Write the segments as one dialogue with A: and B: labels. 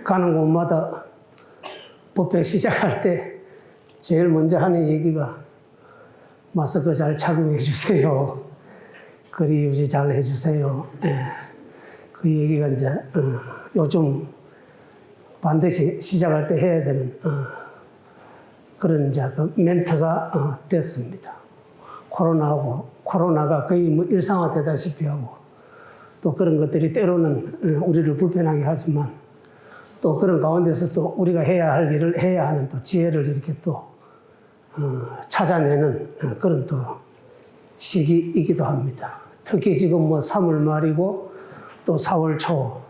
A: 가는 곳마다 법회 시작할 때 제일 먼저 하는 얘기가 마스크 잘 착용해 주세요. 거리 유지 잘 해주세요. 예. 그 얘기가 이제 요즘 반드시 시작할 때 해야 되는 그런 이제 그 멘트가 됐습니다. 코로나가 거의 뭐 일상화되다시피 하고 또 그런 것들이 때로는 우리를 불편하게 하지만 또 그런 가운데서 또 우리가 해야 할 일을 해야 하는 또 지혜를 이렇게 또 찾아내는 그런 또 시기이기도 합니다. 특히 지금 뭐 3월 말이고 또 4월 초,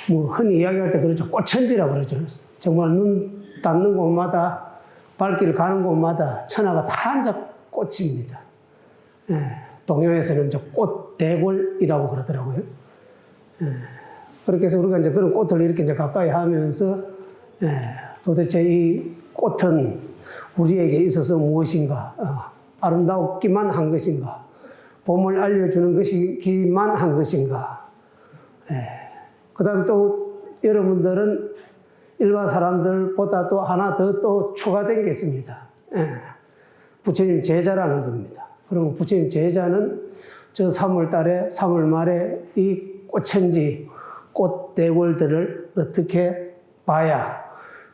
A: 뭐 흔히 이야기할 때 그러죠. 꽃천지라고 그러죠. 정말 눈 닿는 곳마다 발길 가는 곳마다 천하가 다 이제 꽃입니다. 예, 동요에서는 이제 꽃대골이라고 그러더라고요. 예, 그렇게 해서 우리가 이제 그런 꽃을 이렇게 이제 가까이 하면서 도대체 이 꽃은 우리에게 있어서 무엇인가, 아름답기만 한 것인가, 봄을 알려주는 것이기만 한 것인가. 그 다음에 또 여러분들은 일반 사람들보다 또 하나 더 또 추가된 게 있습니다. 부처님 제자라는 겁니다. 그러면 부처님 제자는 저 3월 달에, 3월 말에 이 꽃천지, 꽃대골들을 어떻게 봐야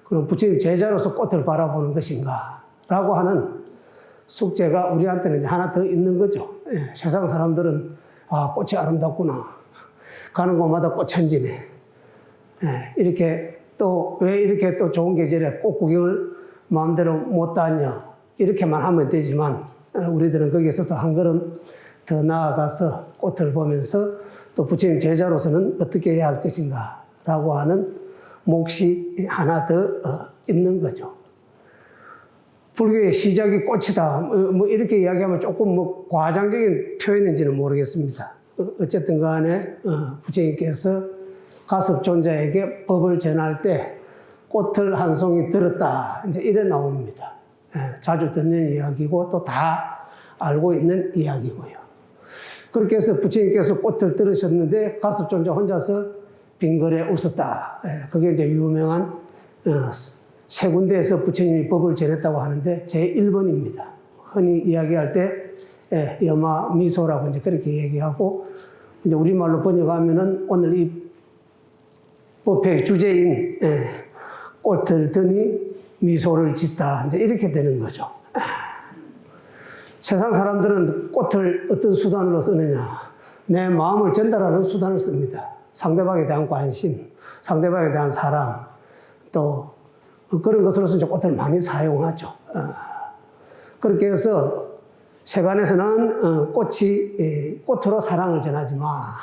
A: 그럼 부처님 제자로서 꽃을 바라보는 것인가 라고 하는 숙제가 우리한테는 이제 하나 더 있는 거죠. 세상 사람들은 아, 꽃이 아름답구나. 가는 곳마다 꽃천지네. 이렇게 또 왜 이렇게 또 좋은 계절에 꽃 구경을 마음대로 못 다녀. 이렇게만 하면 되지만 우리들은 거기에서 또 한 걸음 더 나아가서 꽃을 보면서 또 부처님 제자로서는 어떻게 해야 할 것인가 라고 하는 몫이 하나 더 있는 거죠. 불교의 시작이 꽃이다. 뭐 이렇게 이야기하면 조금 뭐 과장적인 표현인지는 모르겠습니다. 어쨌든 간에 부처님께서 가섭존자에게 법을 전할 때 꽃을 한 송이 들었다. 이제 이래 나옵니다. 자주 듣는 이야기고 또 다 알고 있는 이야기고요. 그렇게 해서 부처님께서 꽃을 들으셨는데 가섭존자 혼자서 빙그레 웃었다. 그게 이제 유명한 세 군데에서 부처님이 법을 전했다고 하는데 제1번입니다. 흔히 이야기할 때 여마 미소라고 이제 그렇게 얘기하고 이제 우리말로 번역하면은 오늘 이 법회의 주제인 꽃을 드니 미소를 짓다. 이제 이렇게 되는 거죠. 세상 사람들은 꽃을 어떤 수단으로 쓰느냐. 내 마음을 전달하는 수단을 씁니다. 상대방에 대한 관심, 상대방에 대한 사랑, 또 그런 것으로서 이제 꽃을 많이 사용하죠. 그렇게 해서 세간에서는 꽃으로 사랑을 전하지 마.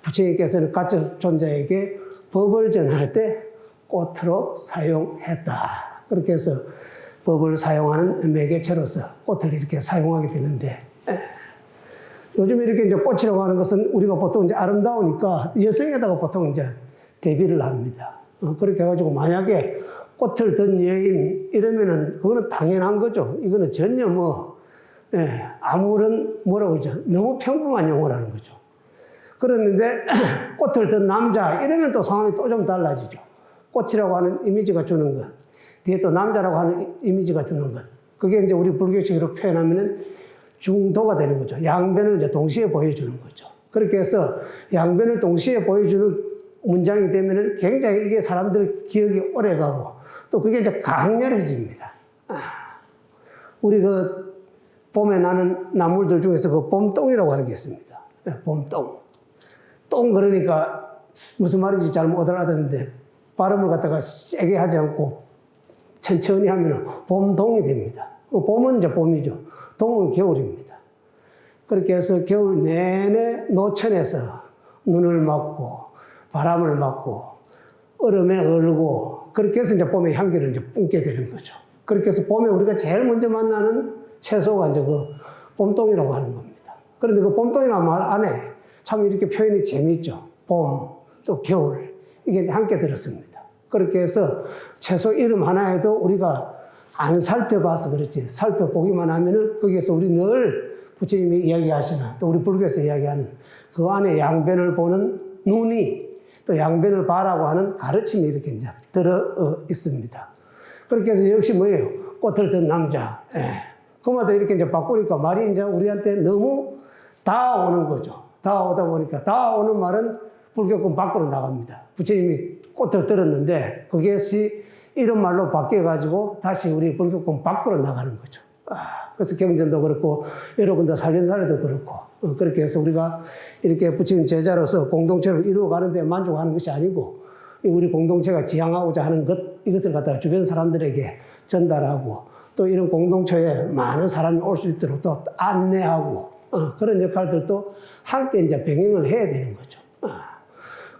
A: 부처님께서는 가섭존자에게 법을 전할 때 꽃으로 사용했다. 그렇게 해서 법을 사용하는 매개체로서 꽃을 이렇게 사용하게 되는데, 요즘 이렇게 이제 꽃이라고 하는 것은 우리가 보통 이제 아름다우니까 여성에다가 보통 이제 대비를 합니다. 그렇게 해가지고 만약에 꽃을 든 여인 이러면은 그거는 당연한 거죠. 이거는 전혀 아무런 뭐라고 그러죠. 너무 평범한 용어라는 거죠. 그랬는데 꽃을 든 남자 이러면 또 상황이 또 좀 달라지죠. 꽃이라고 하는 이미지가 주는 것, 뒤에 또 남자라고 하는 이미지가 주는 것. 그게 이제 우리 불교식으로 표현하면은 중도가 되는 거죠. 양변을 이제 동시에 보여주는 거죠. 그렇게 해서 양변을 동시에 보여주는 문장이 되면은 굉장히 이게 사람들 기억이 오래 가고 또 그게 이제 강렬해집니다. 우리 그 봄에 나는 나물들 중에서 그 봄똥이라고 하는 게 있습니다. 봄똥. 똥 그러니까 무슨 말인지 잘 못 알아듣는데 발음을 갖다가 세게 하지 않고 천천히 하면 봄동이 됩니다. 봄은 이제 봄이죠. 동은 겨울입니다. 그렇게 해서 겨울 내내 노천에서 눈을 맞고 바람을 맞고 얼음에 얼고 그렇게 해서 이제 봄의 향기를 이제 뿜게 되는 거죠. 그렇게 해서 봄에 우리가 제일 먼저 만나는 채소가 이제 그 봄동이라고 하는 겁니다. 그런데 그 봄동이라는 말 안에 참 이렇게 표현이 재미있죠. 봄, 또 겨울, 이게 함께 들었습니다. 그렇게 해서 채소 이름 하나에도 우리가 안 살펴봐서 그렇지, 살펴보기만 하면은 거기에서 우리 늘 부처님이 이야기하시는, 또 우리 불교에서 이야기하는 그 안에 양변을 보는 눈이 또 양변을 봐라고 하는 가르침이 이렇게 이제 들어 있습니다. 그렇게 해서 역시 뭐예요? 꽃을 든 남자. 그마다 이렇게 이제 바꾸니까 말이 이제 우리한테 너무 닿아오는 거죠. 닿아오다 보니까 닿아오는 말은 불교권 밖으로 나갑니다. 부처님이 꽃을 들었는데 그것이 이런 말로 바뀌어가지고 다시 우리 불교권 밖으로 나가는 거죠. 그래서 경전도 그렇고 여러 군데 살림살이도 그렇고 그렇게 해서 우리가 이렇게 부처님 제자로서 공동체를 이루어가는데 만족하는 것이 아니고 우리 공동체가 지향하고자 하는 이것을 갖다가 주변 사람들에게 전달하고 또 이런 공동체에 많은 사람이 올 수 있도록 또 안내하고 그런 역할들도 함께 이제 병행을 해야 되는 거죠.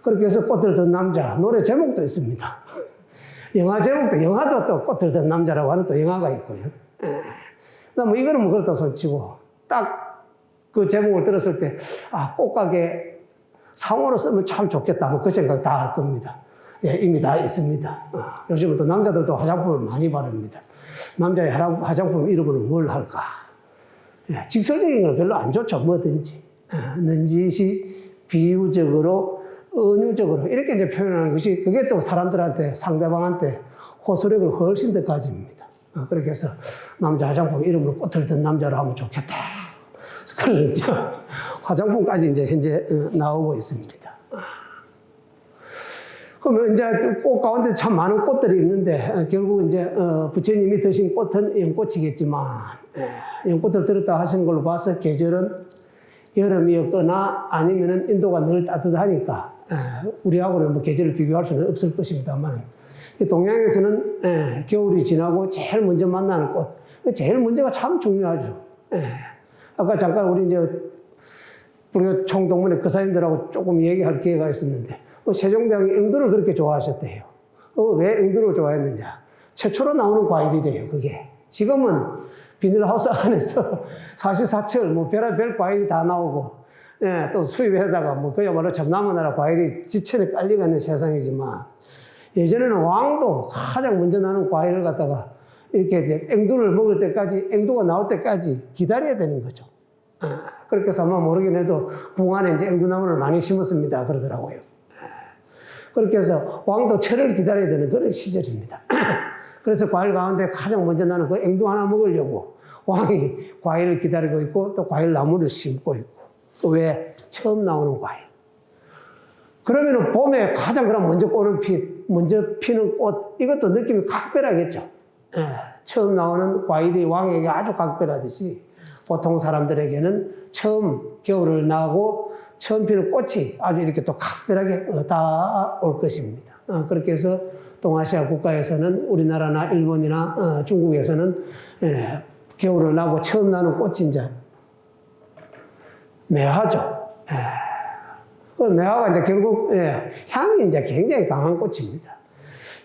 A: 그렇게 해서 꽃을 든 남자 노래 제목도 있습니다. 영화 제목도 영화도 또 꽃을 든 남자라고 하는 또 영화가 있고요. 뭐 이거는 뭐 그렇다 손치고 딱 그 제목을 들었을 때 꽃가게 상호로 쓰면 참 좋겠다 뭐 그 생각 다 할 겁니다. 이미 다 있습니다. 요즘은 또 남자들도 화장품을 많이 바릅니다. 남자의 화장품 이름은 뭘 할까? 직설적인 건 별로 안 좋죠. 뭐든지 는지시 비유적으로 은유적으로 이렇게 이제 표현하는 것이 그게 또 사람들한테 상대방한테 호소력을 훨씬 더 가집니다. 그렇게 해서 남자 화장품 이름으로 꽃을 든 남자로 하면 좋겠다. 그러니까 화장품까지 이제 현재 나오고 있습니다. 그러면 이제 꽃 가운데 참 많은 꽃들이 있는데 결국 이제 부처님이 드신 꽃은 연꽃이겠지만 연꽃을 들었다 하시는 걸로 봐서 계절은 여름이었거나 아니면은 인도가 늘 따뜻하니까 우리하고는 뭐 계절을 비교할 수는 없을 것입니다만 동양에서는 겨울이 지나고 제일 먼저 만나는 꽃 제일 먼저가 참 중요하죠. 아까 잠깐 우리 이제 불교 총동문회 그사님들하고 조금 얘기할 기회가 있었는데 세종대왕이 앵두를 그렇게 좋아하셨대요. 왜 앵두를 좋아했느냐? 최초로 나오는 과일이래요. 그게 지금은 비닐하우스 안에서 사시사철 뭐 별의별 과일이 다 나오고 또 수입해다가 뭐 그야말로 참나무 나라 과일이 지천에 깔리고 있는 세상이지만 예전에는 왕도 가장 먼저 나는 과일을 갖다가 이렇게 이제 앵두를 먹을 때까지 앵두가 나올 때까지 기다려야 되는 거죠. 그렇게 해서 아마 모르긴 해도 궁안에 이제 앵두나무를 많이 심었습니다 그러더라고요. 그렇게 해서 왕도 철을 기다려야 되는 그런 시절입니다. 그래서 과일 가운데 가장 먼저 나는 그 앵두 하나 먹으려고 왕이 과일을 기다리고 있고 또 과일 나무를 심고 있고 왜 처음 나오는 과일. 그러면은 봄에 가장 그럼 먼저 피는 꽃 이것도 느낌이 각별하겠죠. 처음 나오는 과일이 왕에게 아주 각별하듯이 보통 사람들에게는 처음 겨울을 나고 처음 피는 꽃이 아주 이렇게 또 각별하게 다올 것입니다. 그렇게 해서 동아시아 국가에서는 우리나라나 일본이나 중국에서는 겨울을 나고 처음 나는 꽃이 이제 매화죠. 그 매화가 이제 결국 향이 이제 굉장히 강한 꽃입니다.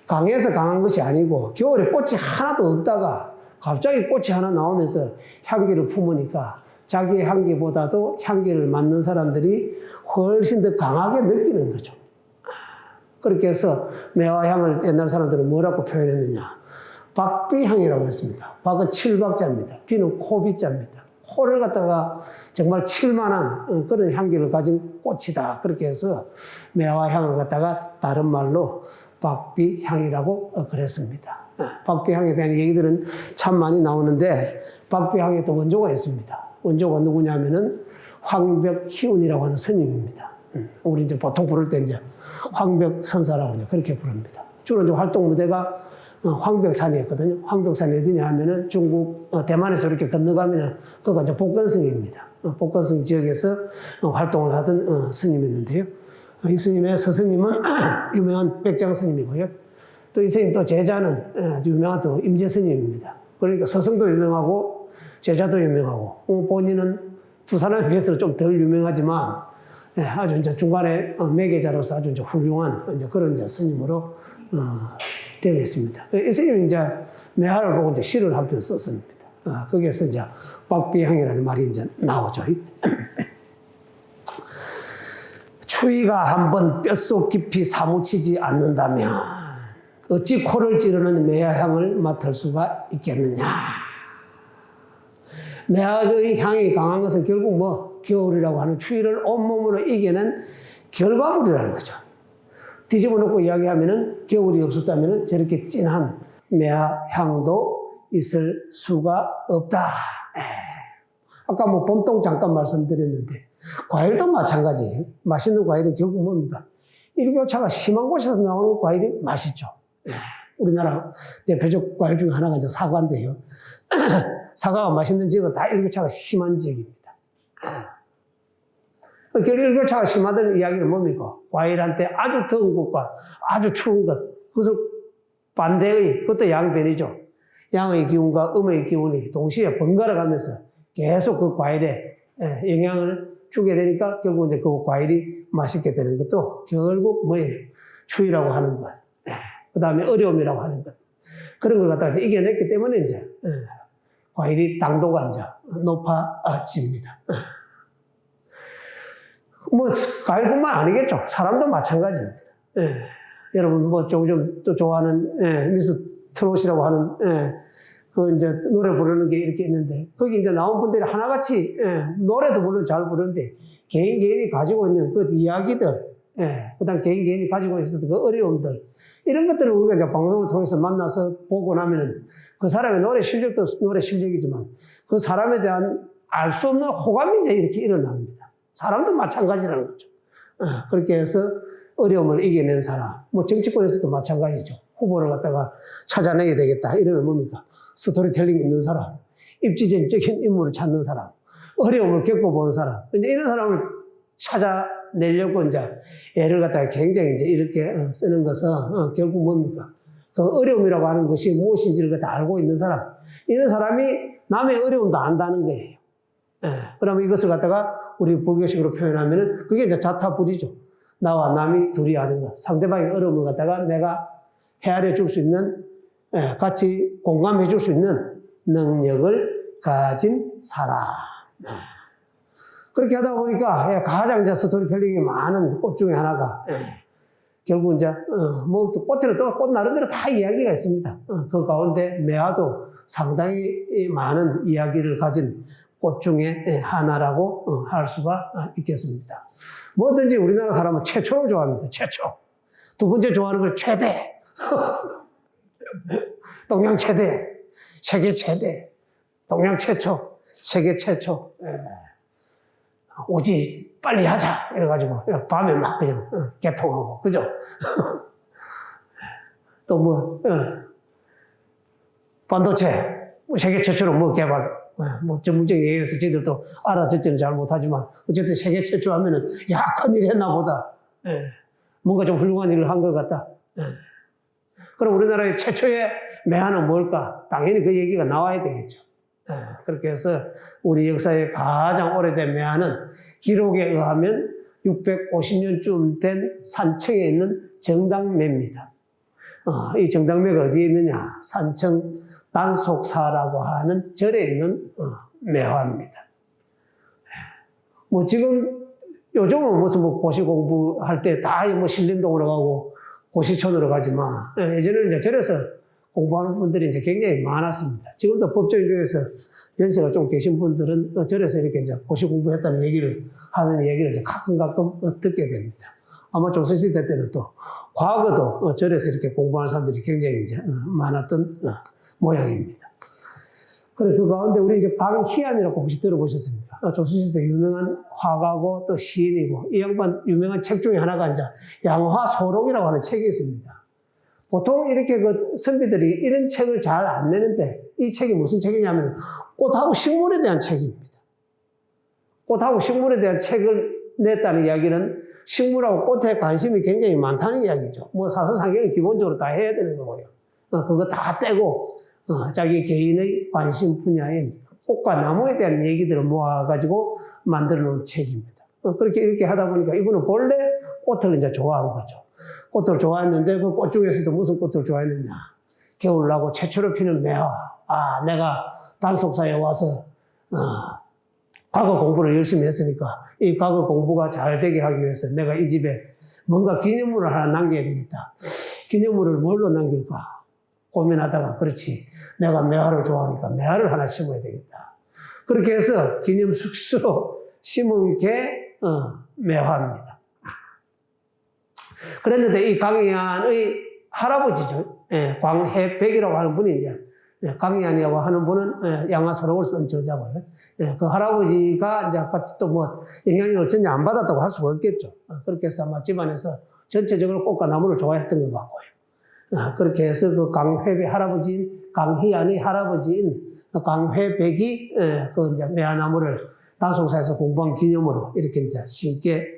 A: 강해서 강한 것이 아니고 겨울에 꽃이 하나도 없다가 갑자기 꽃이 하나 나오면서 향기를 품으니까 자기의 향기보다도 향기를 맡는 사람들이 훨씬 더 강하게 느끼는 거죠. 그렇게 해서 매화향을 옛날 사람들은 뭐라고 표현했느냐. 박비향이라고 했습니다. 박은 칠박자입니다. 비는 코비자입니다. 코를 갖다가 정말 칠만한 그런 향기를 가진 꽃이다. 그렇게 해서 매화향을 갖다가 다른 말로 박비향이라고 그랬습니다. 박비향에 대한 얘기들은 참 많이 나오는데 박비향에 또 원조가 있습니다. 원조가 누구냐면은 황벽희운이라고 하는 스님입니다. 우리 이제 보통 부를 때 이제 황벽선사라고 이제 그렇게 부릅니다. 주로 이제 활동 무대가 황벽산이었거든요. 황벽산이 어디냐 하면은 중국, 대만에서 이렇게 건너가면은 그가 이제 복건성입니다. 복건성 지역에서 활동을 하던 스님이었는데요. 이 스님의 스승님은 유명한 백장 스님이고요. 또 이 스님 또 제자는 유명한 또 임재 스님입니다. 그러니까 스승도 유명하고 제자도 유명하고 본인은 두 사람에 비해서는 좀 덜 유명하지만 아주 이제 중간에 매개자로서 아주 이제 훌륭한 이제 그런 이제 스님으로 되어 있습니다. 이 스님이 이제 매화를 보고 이제 시를 한 편 썼습니다. 거기에서 이제 박비향이라는 말이 이제 나오죠. 추위가 한번 뼛속 깊이 사무치지 않는다면 어찌 코를 찌르는 매화향을 맡을 수가 있겠느냐. 매화의 향이 강한 것은 결국 뭐 겨울이라고 하는 추위를 온몸으로 이겨낸 결과물이라는 거죠. 뒤집어 놓고 이야기하면은 겨울이 없었다면은 저렇게 진한 매화 향도 있을 수가 없다. 아까 뭐 봄동 잠깐 말씀드렸는데 과일도 마찬가지예요. 맛있는 과일은 결국 뭡니까? 일교차가 심한 곳에서 나오는 과일이 맛있죠. 우리나라 대표적 과일 중에 하나가 이제 사과인데요. 사과가 맛있는 지역은 다 일교차가 심한 지역입니다. 일교차가 심하다는 이야기는 뭡니까? 과일한테 아주 더운 것과 아주 추운 것, 그것을 반대의, 그것도 양변이죠. 양의 기운과 음의 기운이 동시에 번갈아 가면서 계속 그 과일에 영향을 주게 되니까 결국 이제 그 과일이 맛있게 되는 것도 결국 뭐예요? 추위라고 하는 것. 그 다음에 어려움이라고 하는 것. 그런 걸 갖다가 이겨냈기 때문에 이제 과일이 당도가 이제 높아집니다. 뭐 과일뿐만 아니겠죠. 사람도 마찬가지입니다. 여러분 뭐 요즘 또 좋아하는 미스 트롯이라고 하는 그 이제 노래 부르는 게 이렇게 있는데 거기 이제 나온 분들이 하나같이 노래도 물론 잘 부르는데 개인이 가지고 있는 그 이야기들, 그다음 개인이 가지고 있었던 그 어려움들 이런 것들을 우리가 이제 방송을 통해서 만나서 보고 나면은 그 사람의 노래 실력도 노래 실력이지만 그 사람에 대한 알 수 없는 호감이 이제 이렇게 일어납니다. 사람도 마찬가지라는 거죠. 그렇게 해서 어려움을 이겨낸 사람, 뭐 정치권에서도 마찬가지죠. 후보를 갖다가 찾아내야 되겠다. 이러면 뭡니까? 스토리텔링 있는 사람, 입지전적인 인물을 찾는 사람, 어려움을 겪어본 사람, 이제 이런 사람을 찾아내려고 이제 애를 갖다가 굉장히 이제 이렇게 쓰는 것은 결국 뭡니까? 그 어려움이라고 하는 것이 무엇인지를 다 알고 있는 사람, 이런 사람이 남의 어려움도 안다는 거예요. 그러면 이것을 갖다가 우리 불교식으로 표현하면은 그게 이제 자타불이죠. 나와 남이 둘이 아는 것, 상대방의 어려움을 갖다가 내가 헤아려 줄 수 있는, 같이 공감해 줄 수 있는 능력을 가진 사람. 그렇게 하다 보니까 가장 이제 스토리텔링이 많은 꽃 중에 하나가 결국 이제 뭐 꽃에는 또 꽃 나름대로 다 이야기가 있습니다. 그 가운데 매화도 상당히 많은 이야기를 가진 꽃 중에 하나라고 할 수가 있겠습니다. 뭐든지 우리나라 사람은 최초를 좋아합니다. 최초. 두 번째 좋아하는 걸 최대. 동양 최대. 세계 최대. 동양 최초. 세계 최초. 오지 빨리 하자. 이래가지고 밤에 막 그냥 개통하고. 그죠? 또 뭐 반도체. 세계 최초로 뭐 개발. 뭐 전문적인 얘기해서 저희들도 알아듣지는 잘 못하지만 어쨌든 세계 최초 하면은 야, 큰일 했나 보다. 뭔가 좀 훌륭한 일을 한 것 같다. 그럼 우리나라의 최초의 매화는 뭘까? 당연히 그 얘기가 나와야 되겠죠. 그렇게 해서 우리 역사의 가장 오래된 매화는 기록에 의하면 650년쯤 된 산청에 있는 정당매입니다. 이 정당매가 어디에 있느냐? 산청 단속사라고 하는 절에 있는 매화입니다. 뭐 지금 요즘은 무슨 뭐 고시 공부할 때 다 뭐 신림동으로 가고 고시촌으로 가지만 예전에는 이제 절에서 공부하는 분들이 이제 굉장히 많았습니다. 지금도 법조인 중에서 연세가 좀 계신 분들은 절에서 이렇게 이제 고시 공부했다는 얘기를 하는 얘기를 이제 가끔 듣게 됩니다. 아마 조선시대 때는 또 과거도 절에서 이렇게 공부하는 사람들이 굉장히 이제 많았던 모양입니다. 그래, 그 가운데 우리 이제 방희안이라고 혹시 들어보셨습니까? 조선시대 유명한 화가고 또 시인이고, 이 양반 유명한 책 중에 하나가 이제 양화소록이라고 하는 책이 있습니다. 보통 이렇게 그 선비들이 이런 책을 잘 안 내는데, 이 책이 무슨 책이냐면 꽃하고 식물에 대한 책입니다. 꽃하고 식물에 대한 책을 냈다는 이야기는 식물하고 꽃에 관심이 굉장히 많다는 이야기죠. 뭐 사서상경은 기본적으로 다 해야 되는 거고요. 그거 다 떼고 자기 개인의 관심 분야인 꽃과 나무에 대한 얘기들을 모아가지고 만들어 놓은 책입니다. 그렇게 이렇게 하다 보니까 이분은 본래 꽃을 이제 좋아한 거죠. 꽃을 좋아했는데 그 꽃 중에서도 무슨 꽃을 좋아했느냐. 겨울나고 최초로 피는 매화. 아, 내가 단속사에 와서 과거 공부를 열심히 했으니까 이 과거 공부가 잘 되게 하기 위해서 내가 이 집에 뭔가 기념물을 하나 남겨야 되겠다. 기념물을 뭘로 남길까? 고민하다가 그렇지. 내가 매화를 좋아하니까 매화를 하나 심어야 되겠다. 그렇게 해서 기념숙수로 심은 게 매화입니다. 그랬는데 이 강희안의 할아버지죠. 예, 광해백이라고 하는 분이 이제 예, 강희안이라고 하는 분은 예, 양화서록을 쓴 저자고요. 예, 그 할아버지가 이제 같이 또 뭐 영향력을 전혀 안 받았다고 할 수가 없겠죠. 그렇게 해서 아마 집안에서 전체적으로 꽃과 나무를 좋아했던 것 같고요. 그렇게 해서 그 강회백 할아버지인 강희안의 할아버지인 강회백이 그 이제 매화나무를 단송사에서 공부한 기념으로 이렇게 이제 심게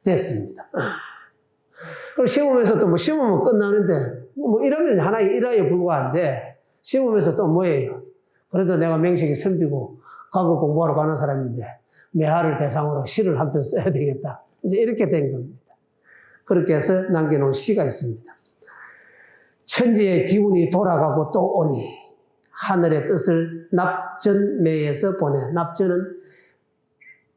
A: 됐습니다. 그리고 심으면서 또 뭐 심으면 끝나는데 뭐 이러면 하나의 일화에 불과한데 심으면서 또 뭐예요? 그래도 내가 명색이 선비고 과거 공부하러 가는 사람인데 매화를 대상으로 시를 한 편 써야 되겠다. 이제 이렇게 된 겁니다. 그렇게 해서 남겨놓은 시가 있습니다. 천지의 기운이 돌아가고 또 오니 하늘의 뜻을 납전매에서 보내. 납전은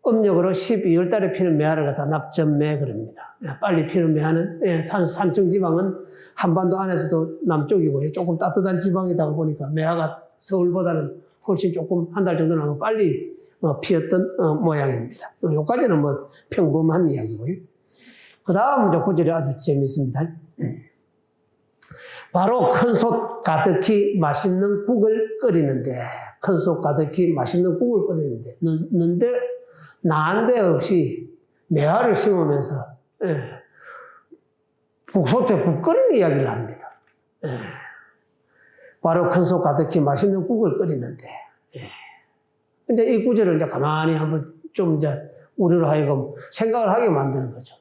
A: 음력으로 12월 달에 피는 매화를 갖다 납전매 그럽니다. 빨리 피는 매화는 산청 지방은 한반도 안에서도 남쪽이고요. 조금 따뜻한 지방이다 보니까 매화가 서울보다는 훨씬 조금 한 달 정도 나면 빨리 피었던 모양입니다. 여기까지는 뭐 평범한 이야기고요. 그 다음 구절이 아주 재밌습니다. 바로 큰 솥 가득히 맛있는 국을 끓이는데, 큰 솥 가득히 맛있는 국을 끓이는데, 난데없이 매화를 심으면서, 국솥에 국 끓이는 이야기를 합니다. 바로 큰 솥 가득히 맛있는 국을 끓이는데, 이제 이 구절을 이제 가만히 한번 좀 이제 우리로 하여금 생각을 하게 만드는 거죠.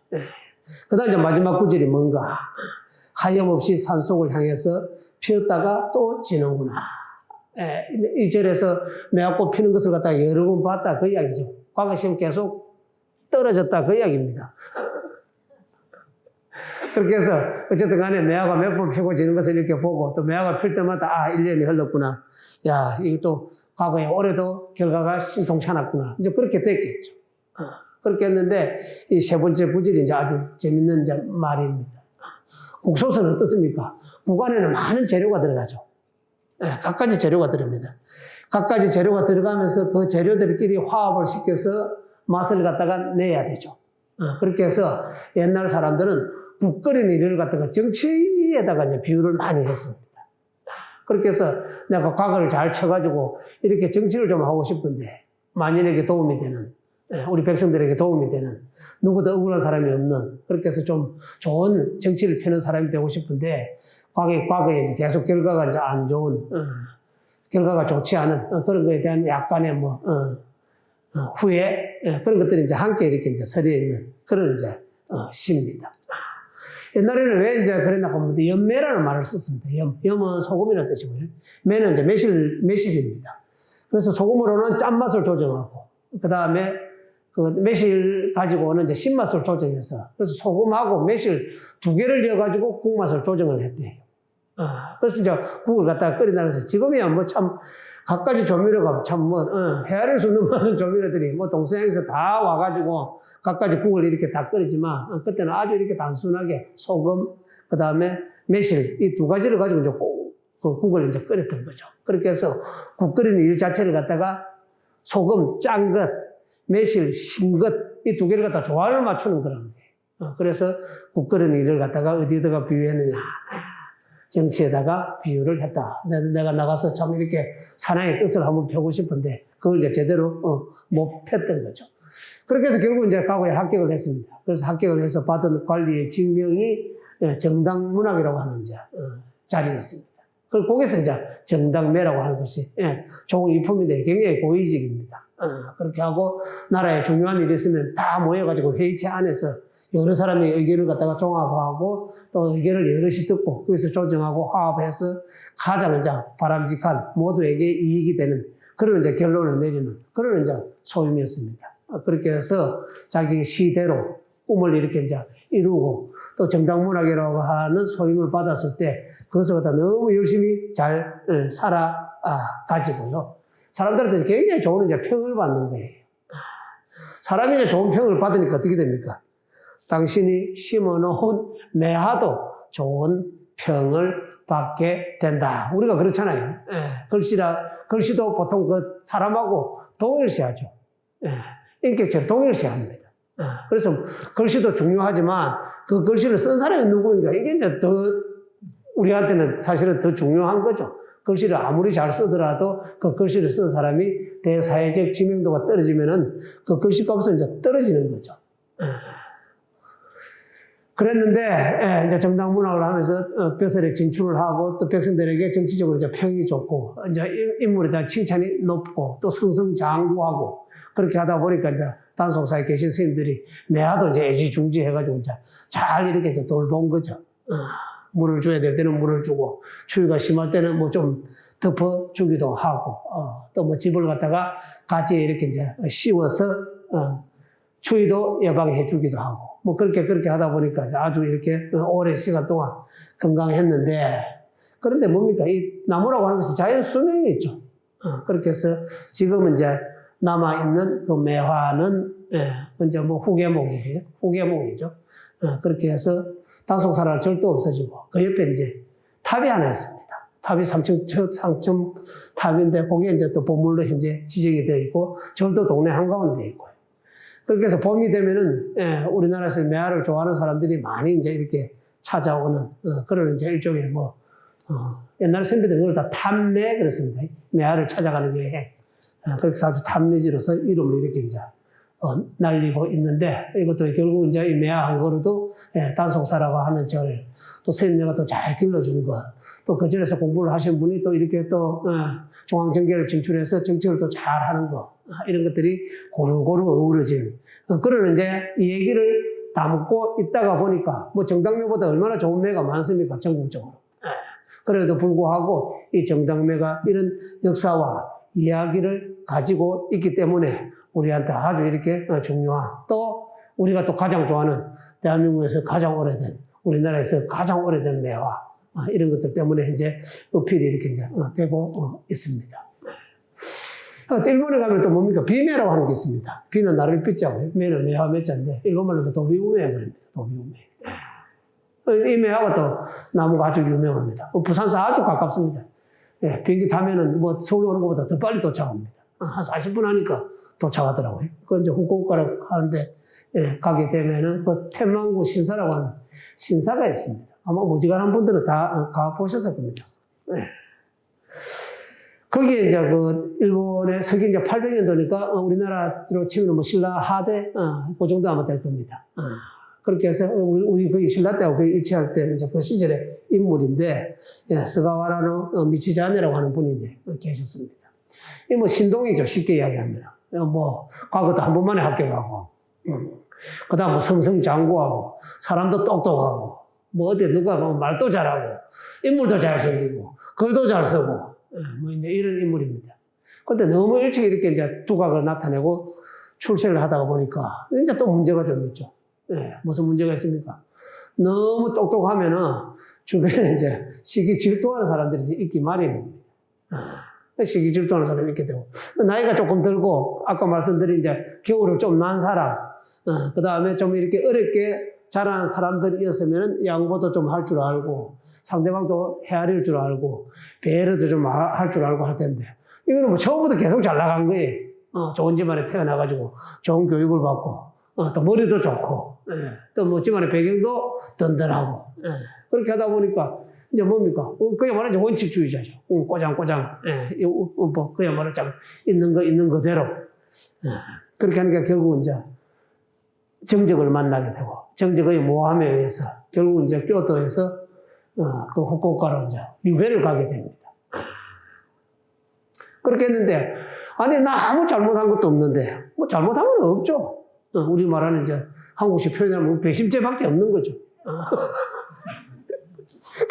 A: 그 다음 이제 마지막 구절이 뭔가. 하염없이 산속을 향해서 피었다가 또 지는구나. 이 절에서 매화꽃 피는 것을 갖다가 여러 번 봤다 그 이야기죠. 과거시험 계속 떨어졌다 그 이야기입니다. 그렇게 해서 어쨌든 간에 매화가 몇 번 피고 지는 것을 이렇게 보고 또 매화가 필 때마다 1년이 흘렀구나. 야, 이게 또 과거에 올해도 결과가 신통찮았구나. 이제 그렇게 됐겠죠. 그렇게 했는데 이 세 번째 구절이 이제 아주 재밌는 이제 말입니다. 국솥은 어떻습니까? 국 안에는 많은 재료가 들어가죠. 갖가지 재료가 들어갑니다. 갖가지 재료가 들어가면서 그 재료들끼리 화합을 시켜서 맛을 갖다가 내야 되죠. 그렇게 해서 옛날 사람들은 국 끓이는 일을 갖다가 정치에다가 이제 비유를 많이 했습니다. 그렇게 해서 내가 과거를 잘 쳐가지고 이렇게 정치를 좀 하고 싶은데 만인에게 도움이 되는, 우리 백성들에게 도움이 되는, 누구도 억울한 사람이 없는, 그렇게 해서 좀 좋은 정치를 펴는 사람이 되고 싶은데 과거에 이제 계속 결과가 이제 안 좋은, 결과가 좋지 않은 그런 거에 대한 약간의 후회, 그런 것들이 이제 함께 이렇게 이제 서려 있는 그런 이제 시입니다. 옛날에는 왜 이제 그랬나 하면 연매라는 말을 썼습니다. 염은 소금이라는 뜻이고요. 매는 이제 매실입니다. 그래서 소금으로는 짠맛을 조정하고, 그 다음에 그 매실 가지고는 이제 신맛을 조정해서, 그래서 소금하고 매실 두 개를 넣어가지고 국맛을 조정을 했대요. 그래서 이제 국을 갖다가 끓인다면서 지금이야 뭐 참 갖가지 조미료가 참 헤아릴 수 없는 많은 조미료들이 동서양에서 다 와가지고 갖가지 국을 이렇게 다 끓이지만 그때는 아주 이렇게 단순하게 소금, 그 다음에 매실 이 두 가지를 가지고 이제 그 국을 이제 끓였던 거죠. 그렇게 해서 국 끓이는 일 자체를 갖다가 소금, 짠 것, 매실, 신 것, 이 두 개를 갖다 조화를 맞추는 그런 거예요. 그래서 국 끓이는 일을 갖다가 어디에다가 비유했느냐. 정치에다가 비유를 했다. 내가 나가서 참 이렇게 사랑의 뜻을 한번 펴고 싶은데 그걸 이제 제대로 못 폈던 거죠. 그렇게 해서 결국 이제 과거에 합격을 했습니다. 그래서 합격을 해서 받은 관리의 직명이 정당문학이라고 하는 이제 자리였습니다. 그리고 거기서 이제 정당매라고 하는 것이 종이품인데 굉장히 고위직입니다. 그렇게 하고 나라에 중요한 일이 있으면 다 모여가지고 회의체 안에서 여러 사람의 의견을 갖다가 종합하고 또 의견을 여럿이 듣고 거기서 조정하고 화합해서 가장 이제 바람직한 모두에게 이익이 되는 그런 이제 결론을 내리는 그런 이제 소임이었습니다. 그렇게 해서 자기 시대로 꿈을 이렇게 이제 이루고 또 정당문학이라고 하는 소임을 받았을 때 그것을 갖다 너무 열심히 잘 살아가지고요. 사람들한테 굉장히 좋은 이제 평을 받는 거예요. 사람이 이제 좋은 평을 받으니까 어떻게 됩니까? 당신이 심어놓은 매화도 좋은 평을 받게 된다. 우리가 그렇잖아요. 글씨도 보통 그 사람하고 동일시하죠. 인격체로 동일시합니다. 그래서 글씨도 중요하지만 그 글씨를 쓴 사람이 누구인가 이게 이제 더 우리한테는 사실은 더 중요한 거죠. 글씨를 아무리 잘 쓰더라도 그 글씨를 쓴 사람이 대사회적知名도가 떨어지면은 그 글씨 값은 이제 떨어지는 거죠. 그랬는데 이제 정당 문학을 하면서 벼슬에 진출을 하고 또 백성들에게 정치적으로 이제 평이 좋고 이제 인물에 대한 칭찬이 높고 또 승승장구하고 그렇게 하다 보니까 이제 단속사에 계신 스님들이 매화도 이제 애지중지해가지고 이제 잘 이렇게 이제 돌본 거죠. 물을 줘야 될 때는 물을 주고 추위가 심할 때는 뭐 좀 덮어주기도 하고 또 뭐 집을 갖다가 가지에 이렇게 이제 씌워서 추위도 예방해 주기도 하고 뭐 그렇게 하다 보니까 아주 이렇게 오랜 시간 동안 건강했는데 그런데 뭡니까 이 나무라고 하는 것이 자연 수명이 있죠. 그렇게 해서 지금은 이제 남아 있는 그 매화는 이제 뭐 후계목이죠. 그렇게 해서 단속사라는 절도 없어지고 그 옆에 이제 탑이 하나 있습니다. 탑이 3층 탑인데 거기에 이제 또 보물로 현재 지정이 되어 있고 절도 동네 한가운데 있고요. 그렇게 해서 봄이 되면은 우리나라에서 매화를 좋아하는 사람들이 많이 이제 이렇게 찾아오는 그런 이제 일종의 뭐 옛날 선비들은 그걸 다 탐매 그랬습니다. 매화를 찾아가는 여행. 그래서 아주 탐매지로서 이름을 이렇게 이제 날리고 있는데 이것도 결국 이제 이 매화 한 그루도 단속사라고 하는 절, 또 선생님네가 또 잘 길러준 것, 또 그 절에서 공부를 하신 분이 또 이렇게 또 중앙정계를 진출해서 정치를 또 잘 하는 거, 이런 것들이 고루고루 어우러진 그런 이제 이 얘기를 담고 있다가 보니까 뭐 정당매보다 얼마나 좋은 매가 많습니까 전국적으로. 그래도 불구하고 이 정당매가 이런 역사와 이야기를 가지고 있기 때문에 우리한테 아주 이렇게 중요한 또 우리가 또 가장 좋아하는 대한민국에서 가장 오래된 우리나라에서 가장 오래된 매화 이런 것들 때문에 현재 어필이 이렇게 이제 되고 있습니다. 일본에 가면 또 뭡니까 비매라고 하는 게 있습니다. 비는 나를 빗자고 매는 매화 매자인데 일본말로 도비우메 그럽니다. 도비우메. 이 매화가 또 나무가 아주 유명합니다. 부산서 아주 가깝습니다. 비행기 타면은 뭐 서울 오는 것보다 더 빨리 도착합니다. 한 40분 하니까 도착하더라고요. 그 이제 후쿠오카로 가는데 가게 되면은 그 텐만구 신사라고 하는 신사가 있습니다. 아마 무지간한 분들은 다 가보셨을 겁니다. 거기에 이제 그 일본의 서기 이제 800년도니까 우리나라로 치면 뭐 신라 하대 그 정도 아마 될 겁니다. 그렇게 해서 우리 거기 신라 때하고 거의 일치할 때 이제 그 시절의 인물인데 스가와라노 미치자네라고 하는 분이 이제 계셨습니다. 이 뭐 신동이죠. 쉽게 이야기하면. 뭐 과거도 한 번만에 합격하고 그다음 뭐 승승장구하고 사람도 똑똑하고 뭐 어디 누가 뭐 말도 잘하고 인물도 잘생기고 글도 잘 쓰고 뭐 이제 이런 인물입니다. 그런데 너무 일찍 이렇게 이제 두각을 나타내고 출세를 하다가 보니까 이제 또 문제가 좀 있죠. 무슨 문제가 있습니까? 너무 똑똑하면은 주변에 이제 시기 질투하는 사람들이 있기 마련입니다. 시기 질투하는 사람이 있게 되고 나이가 조금 들고 아까 말씀드린 이제 겨울을 좀 난 사람 그 다음에 좀 이렇게 어렵게 자란 사람들이었으면 양보도 좀 할 줄 알고 상대방도 헤아릴 줄 알고 배려도 좀 할 줄 알고 할 텐데 이거는 뭐 처음부터 계속 잘 나간 거예요. 좋은 집안에 태어나가지고 좋은 교육을 받고 또 머리도 좋고 또 뭐 집안의 배경도 든든하고 그렇게 하다 보니까 이제 뭡니까? 그야말로 이제 원칙주의자죠. 꼬장꼬장 뭐 그야말로 참 있는 그대로 그렇게 하니까 결국은 이제 정적을 만나게 되고 정적의 모함에 의해서 결국 이제 교토에서 그 후쿠오카로 이제 유배를 가게 됩니다. 그렇게 했는데 아니 나 아무 잘못한 것도 없는데 뭐 잘못한 건 없죠. 우리 말하는 이제 한국식 표현하면 배심죄밖에 없는 거죠.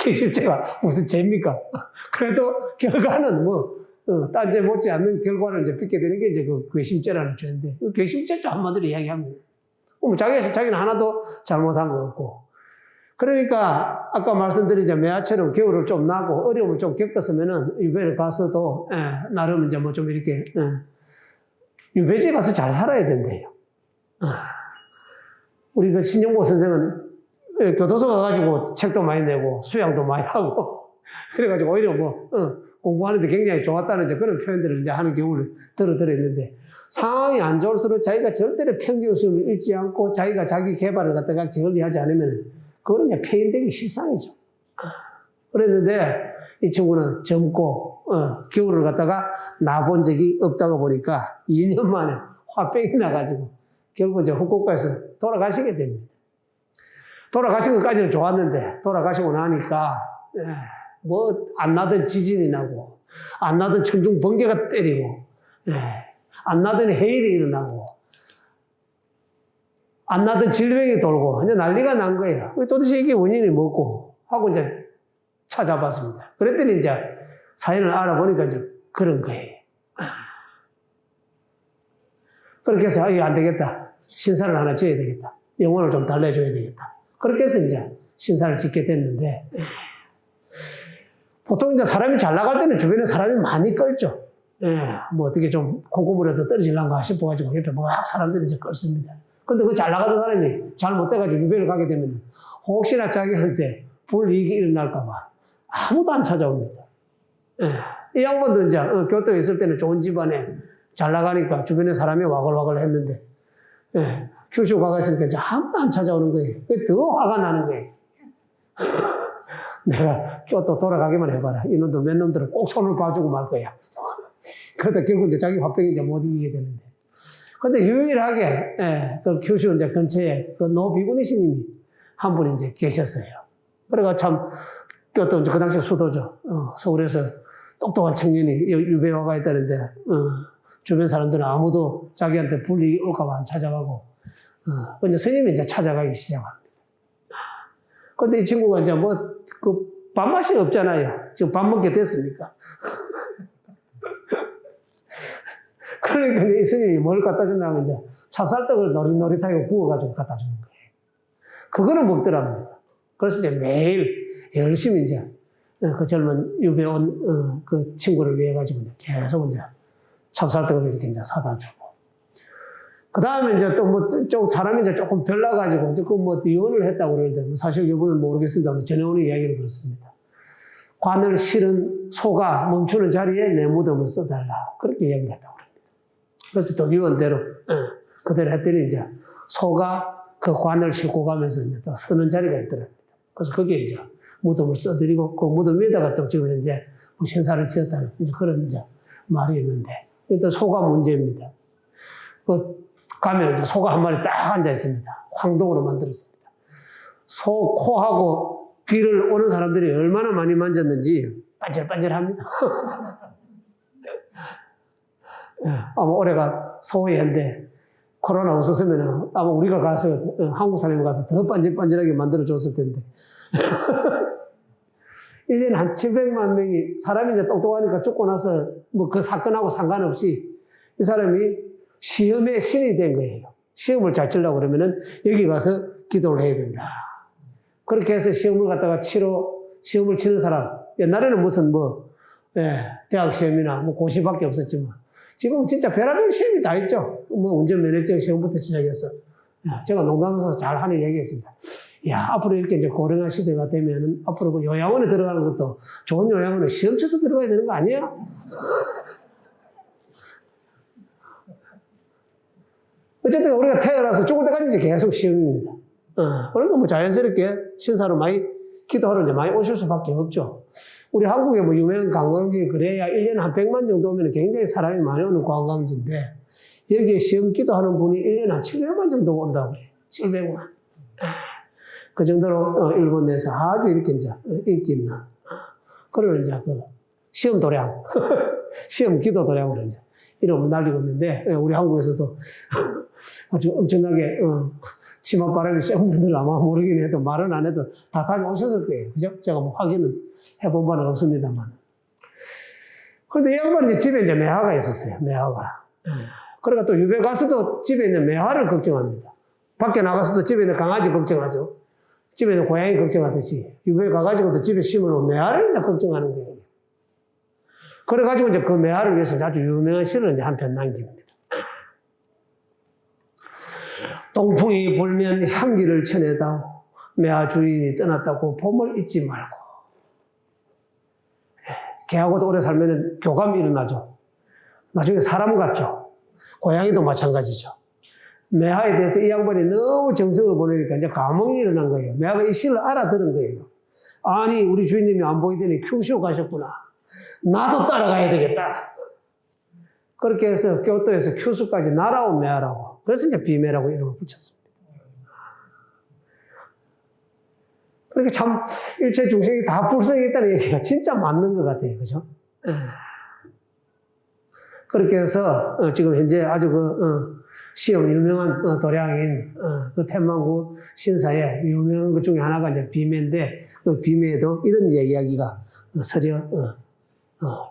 A: 배심죄가 무슨 죄입니까? 그래도 결과는 뭐 딴죄 못지 않는 결과를 이제 빚게 되는 게 이제 그 괘씸죄라는 죄인데 그 괘씸죄죠 한마디로 이야기합니다. 자기는 하나도 잘못한 거 없고. 그러니까, 아까 말씀드린 이제 매화처럼 겨울을 좀 나고 어려움을 좀 겪었으면은 유배를 가서도, 나름 이제 뭐 좀 이렇게, 유배지 가서 잘 살아야 된대요. 우리 그 신영보 선생은 교도소 가가지고 책도 많이 내고 수양도 많이 하고, 그래가지고 오히려 뭐, 공부하는데 굉장히 좋았다는 이제 그런 표현들을 이제 하는 경우를 들어있는데, 상황이 안 좋을수록 자기가 절대로 평정심을 잃지 않고 자기가 자기 개발을 갖다가 게을리하지 않으면 그거는 그냥 폐인되기 십상이죠. 그랬는데 이 친구는 젊고 겨울을 갖다가 나본 적이 없다고 보니까 2년 만에 화병이 나가지고 결국 이제 후쿠오카에서 돌아가시게 됩니다. 돌아가신 것까지는 좋았는데 돌아가시고 나니까 뭐 안 나던 지진이 나고 안 나던 천둥 번개가 때리고 안 나던 해일이 일어나고 안 나던 질병이 돌고 이제 난리가 난 거예요. 도대체 이게 원인이 뭐고 하고 이제 찾아봤습니다. 그랬더니 이제 사연을 알아보니까 이제 그런 거예요. 그렇게 해서 이게 안 되겠다. 신사를 하나 지어야 되겠다. 영혼을 좀 달래줘야 되겠다. 그렇게 해서 이제 신사를 짓게 됐는데 보통 이제 사람이 잘 나갈 때는 주변에 사람이 많이 끌죠. 뭐 어떻게 좀 콩고물에도 떨어질란가 싶어가지고 옆에 막 사람들이 이제 끌습니다. 근데 그 잘 나가던 사람이 잘못돼가지고 유배를 가게 되면 혹시나 자기한테 불이익이 일어날까봐 아무도 안 찾아옵니다. 이 양반도 이제 교토에 있을 때는 좋은 집안에 잘 나가니까 주변에 사람이 와글와글 했는데 큐슈 가가 있으니까 이제 아무도 안 찾아오는 거예요. 그게 더 화가 나는 거예요. 내가 교토 돌아가기만 해봐라. 이놈들 몇 놈들은 꼭 손을 봐주고 말 거야. 그러다 결국 이제 자기 화병이 이제 못 이기게 되는데. 근데 유일하게 그 큐슈 이제 근처에 그 노비구니 스님이 한 분이 이제 계셨어요. 그래가 참 교토 이제 그 당시 수도죠. 서울에서 똑똑한 청년이 유배 와가 있다는데 주변 사람들은 아무도 자기한테 불이익이 올까봐 안 찾아가고 이제 스님이 이제 찾아가기 시작합니다. 근데 이 친구가 이제 뭐 그 밥맛이 없잖아요. 지금 밥 먹게 됐습니까? 그러니까 이 스님이 뭘 갖다 준다면 이제 찹쌀떡을 노릇노릇하게 구워가지고 갖다 주는 거예요. 그거는 먹더랍니다. 그래서 이제 매일 열심히 이제 그 젊은 유배 온 그 친구를 위해 가지고 계속 이제 찹쌀떡을 이렇게 이제 사다 주고. 그 다음에 이제 또 뭐, 사람이 이제 조금 별나가지고, 이제 그 뭐, 이혼을 했다고 그러는데, 뭐 사실 여부는 모르겠습니다만, 전해오는 이야기는 그렇습니다. 관을 실은 소가 멈추는 자리에 내 무덤을 써달라. 그렇게 이야기를 했다고 그럽니다. 그래서 또 유언대로, 그대로 했더니 이제 소가 그 관을 싣고 가면서 이제 또 서는 자리가 있더랍니다. 그래서 거기에 이제 무덤을 써드리고, 그 무덤 위에다가 또 지금 이제 뭐 신사를 지었다는 이제 그런 이제 말이 있는데, 또 소가 문제입니다. 가면 이제 소가 한 마리 딱 앉아 있습니다. 황동으로 만들었습니다. 소 코하고 귀를 오는 사람들이 얼마나 많이 만졌는지 반질반질합니다. 아마 올해가 소해인데 코로나 없었으면 아마 우리가 가서 한국 사람이 가서 더 반질반질하게 만들어줬을 텐데 1년에 한 700만 명이 사람이 이제 똑똑하니까 죽고 나서 뭐 그 사건하고 상관없이 이 사람이 시험의 신이 된 거예요. 시험을 잘 치려고 그러면은 여기 가서 기도를 해야 된다. 그렇게 해서 시험을 갖다가 시험을 치는 사람. 옛날에는 무슨 대학 시험이나 뭐 고시밖에 없었지만 지금은 진짜 별의별 시험이 다 있죠. 뭐 운전면허증 시험부터 시작해서. 제가 농담에서 잘 하는 얘기했습니다. 야, 앞으로 이렇게 이제 고령화 시대가 되면은 앞으로 그 요양원에 들어가는 것도 좋은 요양원에 시험 쳐서 들어가야 되는 거 아니야? 어쨌든 우리가 태어나서 죽을 때까지 이제 계속 시험입니다. 그러니까 뭐 자연스럽게 신사로 많이 기도하러 이제 많이 오실 수밖에 없죠. 우리 한국에 뭐 유명한 관광지 그래야 1년에 한 100만 정도면 굉장히 사람이 많이 오는 관광지인데 여기에 시험 기도하는 분이 1년에 한 700만 정도 온다고 그래요. 700만. 그 정도로 일본 내에서 아주 이렇게 이제 인기 있는 그런 이제 그 시험 도량, 시험 기도 도량으로 이제 이름을 날리고 있는데 우리 한국에서도 아주 엄청나게 치맛바람이 센 분들 아마 모르긴 해도 말은 안 해도 다 다녀오셨을 거예요. 그죠? 제가 뭐 확인은 해본 바는 없습니다만. 그런데 이 양반이 집에 이제 매화가 있었어요. 매화가. 그러니까 또 유배 가서도 집에 있는 매화를 걱정합니다. 밖에 나가서도 집에 있는 강아지 걱정하죠. 집에 있는 고양이 걱정하듯이 유배 가가지고도 집에 심어놓은 매화를 이제 걱정하는 거예요. 그래가지고 이제 그 매화를 위해서 아주 유명한 시를 이제 한 편 남깁니다. 동풍이 불면 향기를 쳐내다오. 매화 주인이 떠났다고 봄을 잊지 말고. 개하고도 오래 살면 교감이 일어나죠. 나중에 사람 같죠. 고양이도 마찬가지죠. 매화에 대해서 이 양반이 너무 정성을 보내니까 이제 감흥이 일어난 거예요. 매화가 이 시를 알아들은 거예요. 아니, 우리 주인님이 안 보이더니 큐슈 가셨구나. 나도 따라가야 되겠다. 그렇게 해서 교토에서 큐슈까지 날아온 매화라고. 그래서 이제 비매라고 이름을 붙였습니다. 그러니까 참 일체 중생이 다 불성이 있다는 얘기가 진짜 맞는 것 같아요. 그죠? 그렇게 해서 지금 현재 아주 시험 유명한 도량인 그 태만구 신사의 유명한 것 중에 하나가 이제 비매인데 그 비매에도 이런 이야기가 서려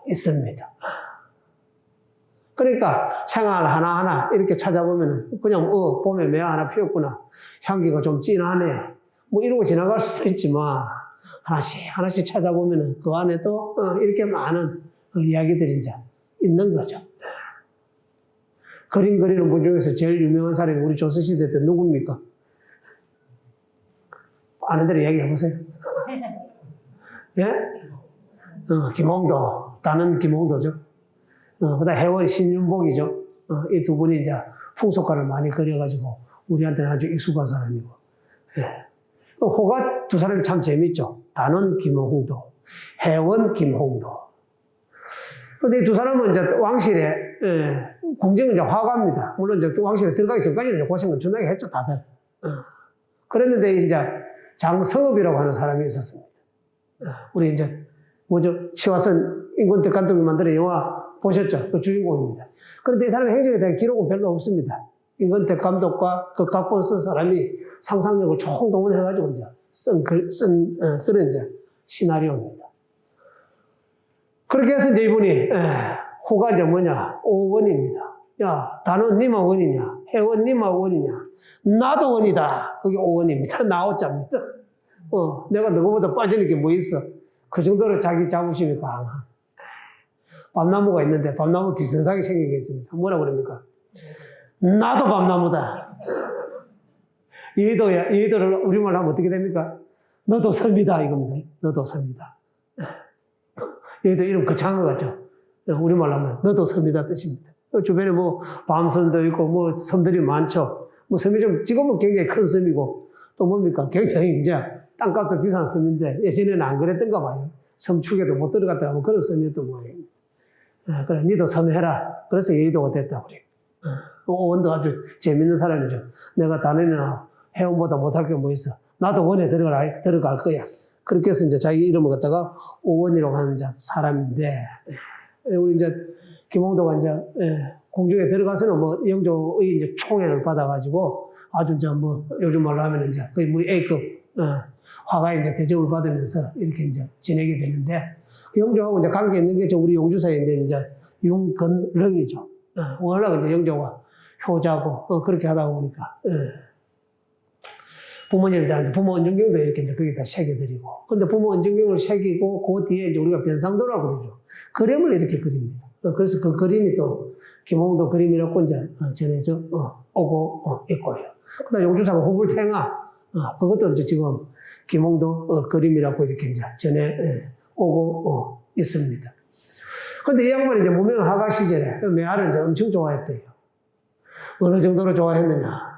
A: 있습니다. 그러니까 생활 하나하나 이렇게 찾아보면은 그냥 봄에 매화 하나 피었구나. 향기가 좀 진하네. 뭐 이러고 지나갈 수도 있지만 하나씩 찾아보면은 그 안에도 이렇게 많은 이야기들이 이제 있는 거죠. 그림 그리는 분 중에서 제일 유명한 사람이 우리 조선시대 때 누굽니까? 아는 대로 이야기해 보세요. 예? 김홍도. 다는 김홍도죠. 그 다음 해원 신윤복이죠. 이 두 분이 이제 풍속가를 많이 그려가지고 우리한테는 아주 익숙한 사람이고. 예. 호가 두 사람이 참 재밌죠. 단원 김홍도, 해원 김홍도. 근데 이 두 사람은 이제 왕실에, 궁정은 이제 화가입니다. 물론 이제 왕실에 들어가기 전까지는 고생을 존나게 했죠, 다들. 그랬는데 이제 장성업이라고 하는 사람이 있었습니다. 우리 이제, 치화선 인권택 감독이 만드는 영화 보셨죠? 그 주인공입니다. 그런데 이 사람의 행적에 대한 기록은 별로 없습니다. 인권택 감독과 그 각본 쓴 사람이 상상력을 총동원해가지고 이제 그런 이제 시나리오입니다. 그렇게 해서 이제 이분이, 호가 이제 뭐냐? 오원입니다. 야, 단원 니마 원이냐? 해원 니마 원이냐? 나도 원이다. 그게 오원입니다. 나 오자입니다. 내가 너보다 빠지는 게 뭐 있어? 그 정도로 자기 자부심이 강한. 밤나무가 있는데 밤나무 비슷하게 생긴 게 있습니다. 뭐라 그럽니까? 나도 밤나무다. 얘들을 우리말로 하면 어떻게 됩니까? 너도 섬이다 이겁니다. 너도 섬이다. 얘도 이름 거창한 거 같죠? 우리말로 하면 너도 섬이다 뜻입니다. 주변에 뭐 밤섬도 있고 뭐 섬들이 많죠. 뭐 섬이 좀 지금은 굉장히 큰 섬이고 또 뭡니까? 굉장히 이제 땅값도 비싼 섬인데 예전에는 안 그랬던가 봐요. 섬축에도 못 들어갔다고 그런 섬이었던 모양입니다. 그래, 니도 섬해라. 그래서 여의도가 됐다 그래. 원도 아주 재밌는 사람이죠. 내가 단원이나 회원보다 못할 게 뭐 있어. 나도 원에 들어갈 거야. 그렇게 해서 이제 자기 이름을 갖다가 오원이라고 하는 사람인데, 우리 이제 김홍도가 이제 공중에 들어가서는 뭐 영조의 이제 총애를 받아가지고 아주 이제 뭐 요즘 말로 하면 이제 거의 뭐 A급 화가의 이제 대접을 받으면서 이렇게 이제 지내게 되는데, 영조하고 이제 관계 있는 게 우리 용주사인데 이제 윤건렁이죠. 워낙 이제 영조가 효자고 그렇게 하다 보니까 부모님에 대한 부모 은정경도 이렇게 이제 거기다 새겨드리고, 근데 부모 은정경을 새기고 그 뒤에 이제 우리가 변상도라고 그러죠. 그림을 이렇게 그립니다. 그래서 그 그림이 또 김홍도 그림이라고 이제 전해져 오고 있고요. 그다음 용주사가 후불탱아 그것도 이제 지금 김홍도 그림이라고 이렇게 이제 전해 오고 있습니다. 근데 이 양반이 이제 무명 화가 시절에 매화를 이제 엄청 좋아했대요. 어느 정도로 좋아했느냐.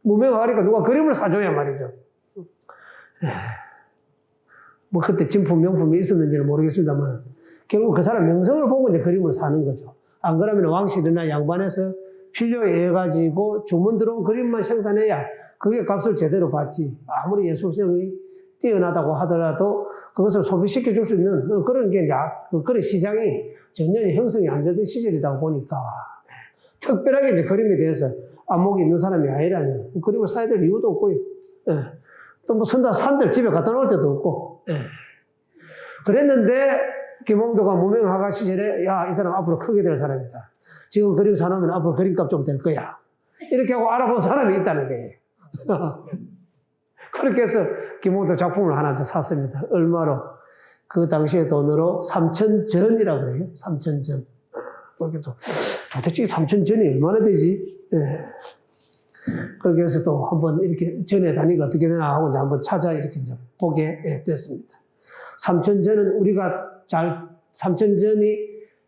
A: 무명 화가니까 누가 그림을 사줘야 말이죠. 뭐 그때 진품, 명품이 있었는지는 모르겠습니다만 결국 그 사람 명성을 보고 이제 그림을 사는 거죠. 안 그러면 왕실이나 양반에서 필요에 해가지고 주문 들어온 그림만 생산해야 그게 값을 제대로 받지. 아무리 예술성이 뛰어나다고 하더라도 그것을 소비시켜 줄 수 있는 그런 게 이제 그런 시장이 전혀 형성이 안 되던 시절이다 보니까 특별하게 이제 그림에 대해서 안목이 있는 사람이 아니라면 그림을 사야 될 이유도 없고요. 또 뭐 산들 집에 갖다 놓을 때도 없고. 그랬는데 김홍도가 무명 화가 시절에 야, 이 사람 앞으로 크게 될 사람이다. 지금 그림 사놓으면 앞으로 그림값 좀 될 거야. 이렇게 하고 알아본 사람이 있다는 거예요. 그렇게 해서 김홍도 작품을 하나 샀습니다. 얼마로? 그 당시의 돈으로 3,000전이라고 그래요. 3,000전. 도대체 3,000전이 얼마나 되지? 그렇게 해서 또 한번 이렇게 전에 다니까 어떻게 되나 하고 이제 한번 찾아 이렇게 이제 보게 됐습니다. 3,000전은 우리가 3,000전이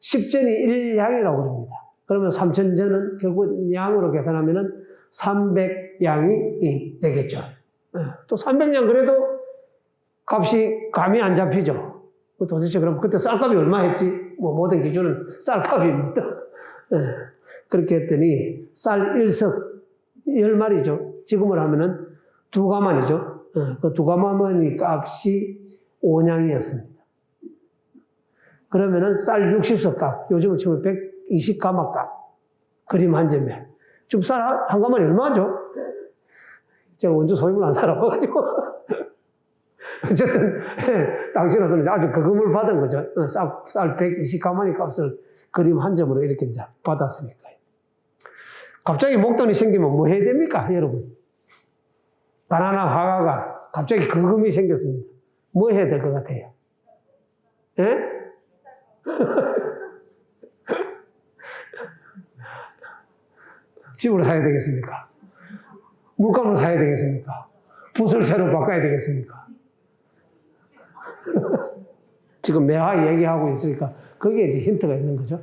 A: 10전이 1량이라고 그럽니다. 그러면 3,000전은 결국 양으로 계산하면은 300양이 되겠죠. 또 300양 그래도 값이 감이 안 잡히죠. 도대체 그럼 그때 쌀값이 얼마 했지? 뭐 모든 기준은 쌀값입니다. 그렇게 했더니 쌀 1석 10마리죠. 지금을 하면은 2가만이죠. 그 2가마니 값이 5냥이었습니다. 그러면은 쌀 60석 값, 요즘은 치면 120가마 값, 그림 한 점에. 지금 쌀 한 가마니 얼마죠? 제가 원주 소임을 안 살아봐가지고. 어쨌든, 당시로서는 아주 거금을 받은 거죠. 쌀 120가마니 값을 그림 한 점으로 이렇게 이제 받았으니까요. 갑자기 목돈이 생기면 뭐 해야 됩니까, 여러분? 바나나 화가가 갑자기 거금이 생겼습니다. 뭐 해야 될 것 같아요? 예? 집을 사야 되겠습니까? 물감을 사야 되겠습니까? 붓을 새로 바꿔야 되겠습니까? 지금 매화 얘기하고 있으니까 거기에 이제 힌트가 있는 거죠.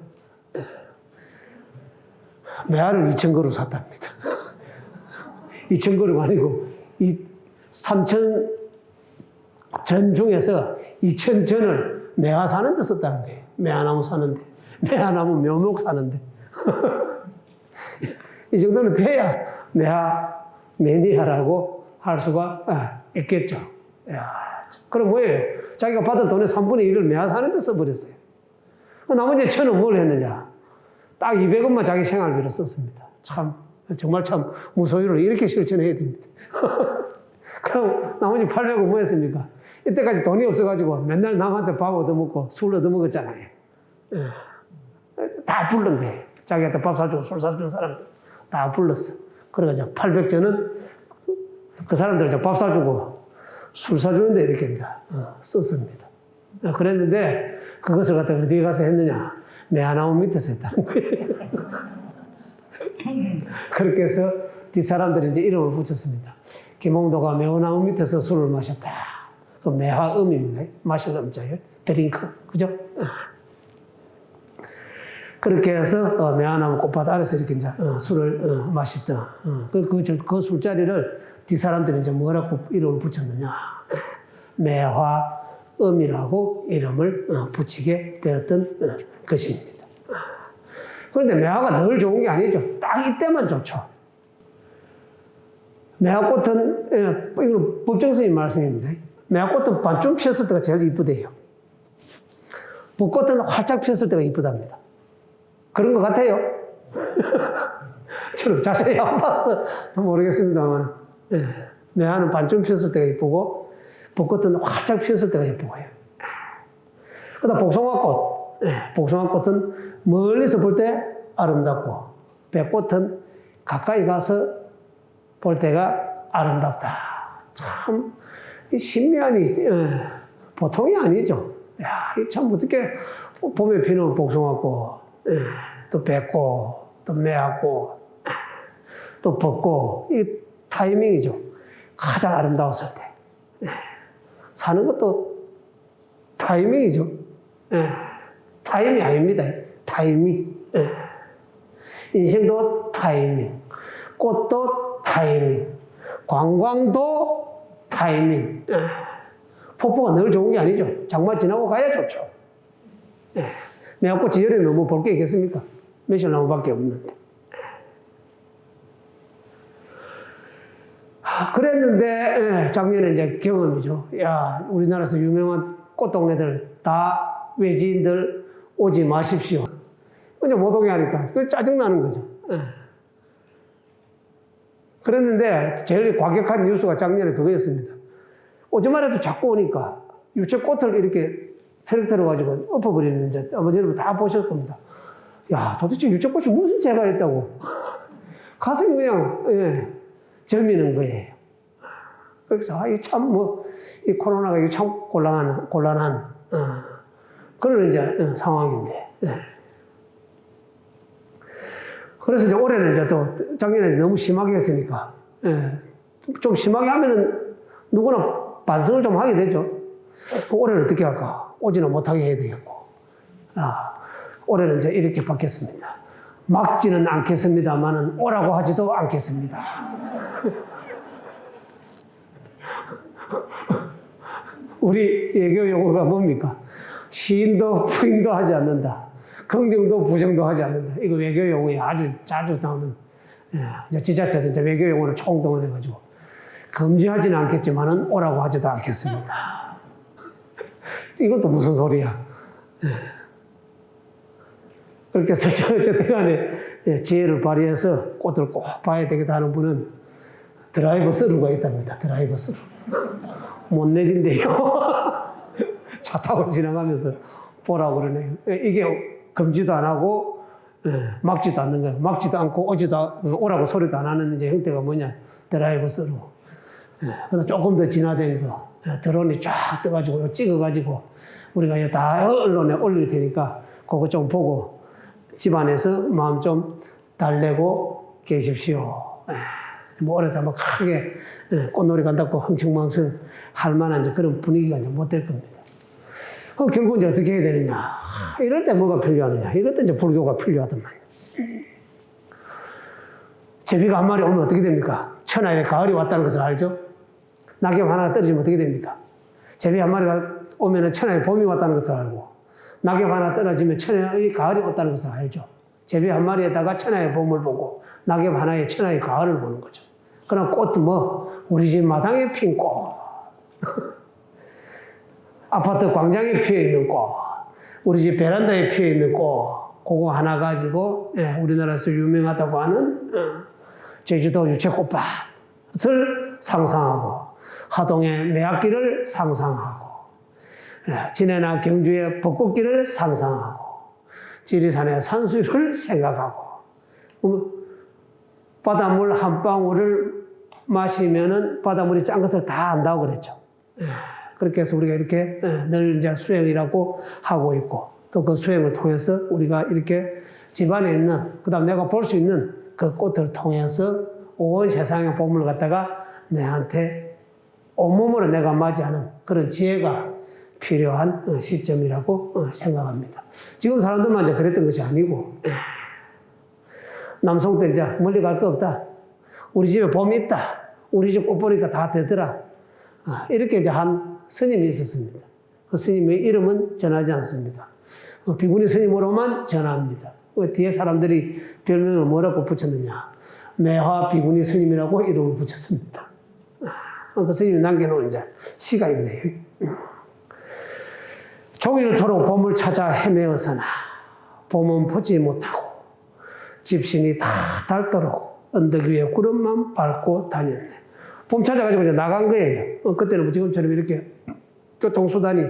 A: 매화를 2,000그루 샀답니다. 2,000그루가 아니고 이 3,000전 중에서 2,000전을 매화 사는 데 썼다는 거예요. 매화나무 사는데. 매화나무 묘목 사는데. 이 정도는 돼야 매니아라고 할 수가 있겠죠. 야, 그럼 뭐예요? 자기가 받은 돈의 3분의 1을 매화 사는 데 써버렸어요. 나머지 1,000은 뭘 했느냐? 딱 200원만 자기 생활비로 썼습니다. 정말 참 무소유를 이렇게 실천해야 됩니다. 그럼 나머지 800원 뭐 했습니까? 이때까지 돈이 없어가지고 맨날 남한테 밥 얻어먹고 술 얻어먹었잖아요. 다 부른 거예요. 자기한테 밥 사주고 술 사주는 사람들 다 불렀어. 그래가지고 800전은 그 사람들 밥 사주고 술 사주는데 이렇게 이제 썼습니다. 그랬는데 그것을 갖다 어디에 가서 했느냐? 매화나무 밑에서 했다는 거예요. 그렇게 해서 뒷사람들이 이제 이름을 붙였습니다. 김홍도가 매화나무 밑에서 술을 마셨다. 그 매화음입니다. 마실 음자예요. 드링크. 그죠? 그렇게 해서 매화나무 꽃밭 아래서 이렇게 이제 술을 마셨다. 그 술자리를 뒷사람들이 이제 뭐라고 이름을 붙였느냐? 매화음이라고 이름을 붙이게 되었던 것입니다. 그런데 매화가 늘 좋은 게 아니죠. 딱 이때만 좋죠. 매화꽃은, 이건 법정스님 말씀입니다. 매화꽃은 반쯤 피었을 때가 제일 이쁘대요. 벚꽃은 활짝 피었을 때가 이쁘답니다. 그런 것 같아요. 저는 자세히 안 봐서 모르겠습니다만, 매화는 반쯤 피었을 때가 이쁘고, 벚꽃은 활짝 피었을 때가 이쁘고요. 그다음 복숭아꽃. 복숭아꽃은 멀리서 볼 때 아름답고, 백꽃은 가까이 가서 볼 때가 아름답다. 참, 이 신비한이 보통이 아니죠. 야, 참 어떻게 봄에 피는 복숭아꽃, 또 백꽃, 또 매화꽃, 또 벚꽃, 이 타이밍이죠. 가장 아름다웠을 때. 사는 것도 타이밍이죠. 타임이 아닙니다. 타이밍. 인생도 타이밍. 꽃도 타이밍. 관광도 타이밍. 폭포가 늘 좋은 게 아니죠. 장마 지나고 가야 좋죠. 매화꽃이 여름에 뭐 볼 게 있겠습니까? 매실나무밖에 없는데. 그랬는데, 작년에 이제 경험이죠. 야, 우리나라에서 유명한 꽃동네들 다 외지인들 오지 마십시오. 그냥 못 오게 하니까 그 짜증나는 거죠. 그랬는데 제일 과격한 뉴스가 작년에 그거였습니다. 오지만 해도 자꾸 오니까 유채꽃을 이렇게 트랙터로 가지고 엎어버리는 이제 아마 여러분 다 보실 겁니다. 야, 도대체 유채꽃이 무슨 죄가 있다고. 가슴이 그냥, 절미는 거예요. 그래서, 이 참 이 코로나가 이게 참 곤란한, 그런 이제 상황인데. 그래서 이제 올해는 이제 또 작년에 너무 심하게 했으니까, 좀 심하게 하면은 누구나 반성을 좀 하게 되죠. 올해는 어떻게 할까? 오지는 못하게 해야 되겠고. 올해는 이제 이렇게 바뀌었습니다. 막지는 않겠습니다만은 오라고 하지도 않겠습니다. 우리 외교 용어가 뭡니까? 시인도 부인도 하지 않는다. 긍정도 부정도 하지 않는다. 이거 외교 용어에 아주 자주 나오는, 지자체에서 이제 외교 용어를 총동원해가지고 금지하지는 않겠지만은 오라고 하지도 않겠습니다. 이것도 무슨 소리야? 그렇게 해서 어쨌든 간에 지혜를 발휘해서 꽃을 꼭 봐야 되겠다 하는 분은 드라이브 스루가 있답니다. 드라이브 스루. 못 내린대요. 차 타고 지나가면서 보라고 그러네요. 이게 금지도 안 하고 막지도 않는 거예요. 막지도 않고 오라고 소리도 안 하는 이제 형태가 뭐냐? 드라이브 스루. 그래서 조금 더 진화된 거. 드론이 쫙 떠가지고 찍어가지고 우리가 다 언론에 올릴 테니까 그거 좀 보고 집안에서 마음 좀 달래고 계십시오. 뭐 올해도 뭐 크게 꽃놀이 간다고 흥청망청 할 만한 그런 분위기가 이제 못 될 겁니다. 그럼 결국 이제 어떻게 해야 되느냐? 이럴 때 뭐가 필요하느냐? 이럴 때 이제 불교가 필요하더만. 제비가 한 마리 오면 어떻게 됩니까? 천하에 가을이 왔다는 것을 알죠? 낙엽 하나가 떨어지면 어떻게 됩니까? 제비 한 마리가 오면 천하에 봄이 왔다는 것을 알고, 낙엽 하나 떨어지면 천하의 가을이 왔다는 것을 알죠. 제비 한 마리에다가 천하의 봄을 보고, 낙엽 하나에 천하의 가을을 보는 거죠. 그럼 꽃도 뭐, 우리 집 마당에 핀 꽃, 아파트 광장에 피어 있는 꽃, 우리 집 베란다에 피어 있는 꽃, 그거 하나 가지고, 우리나라에서 유명하다고 하는 제주도 유채꽃밭을 상상하고, 하동의 매학길을 상상하고, 진해나 경주의 벚꽃길을 상상하고, 지리산의 산수유를 생각하고, 바닷물 한 방울을 마시면은 바닷물이 짠 것을 다 안다고 그랬죠. 그렇게 해서 우리가 이렇게 늘 이제 수행이라고 하고 있고, 또 그 수행을 통해서 우리가 이렇게 집안에 있는, 그 다음 내가 볼 수 있는 그 꽃을 통해서 온 세상의 봄을 갖다가 내한테 온몸으로 내가 맞이하는 그런 지혜가 필요한 시점이라고 생각합니다. 지금 사람들만 이제 그랬던 것이 아니고, 남송 때 이제 멀리 갈 거 없다. 우리 집에 봄이 있다. 우리 집 꽃 보니까 다 되더라. 이렇게 이제 한 스님이 있었습니다. 그 스님의 이름은 전하지 않습니다. 비구니 스님으로만 전합니다. 뒤에 사람들이 별명을 뭐라고 붙였느냐. 매화 비구니 스님이라고 이름을 붙였습니다. 그 스님이 남겨놓은 이제 시가 있네요. 종일토록 봄을 찾아 헤매어서나 봄은 보지 못하고 집신이 다 닳도록 언덕 위에 구름만 밟고 다녔네. 봄 찾아가지고 이제 나간 거예요. 그때는 뭐 지금처럼 이렇게 교통수단이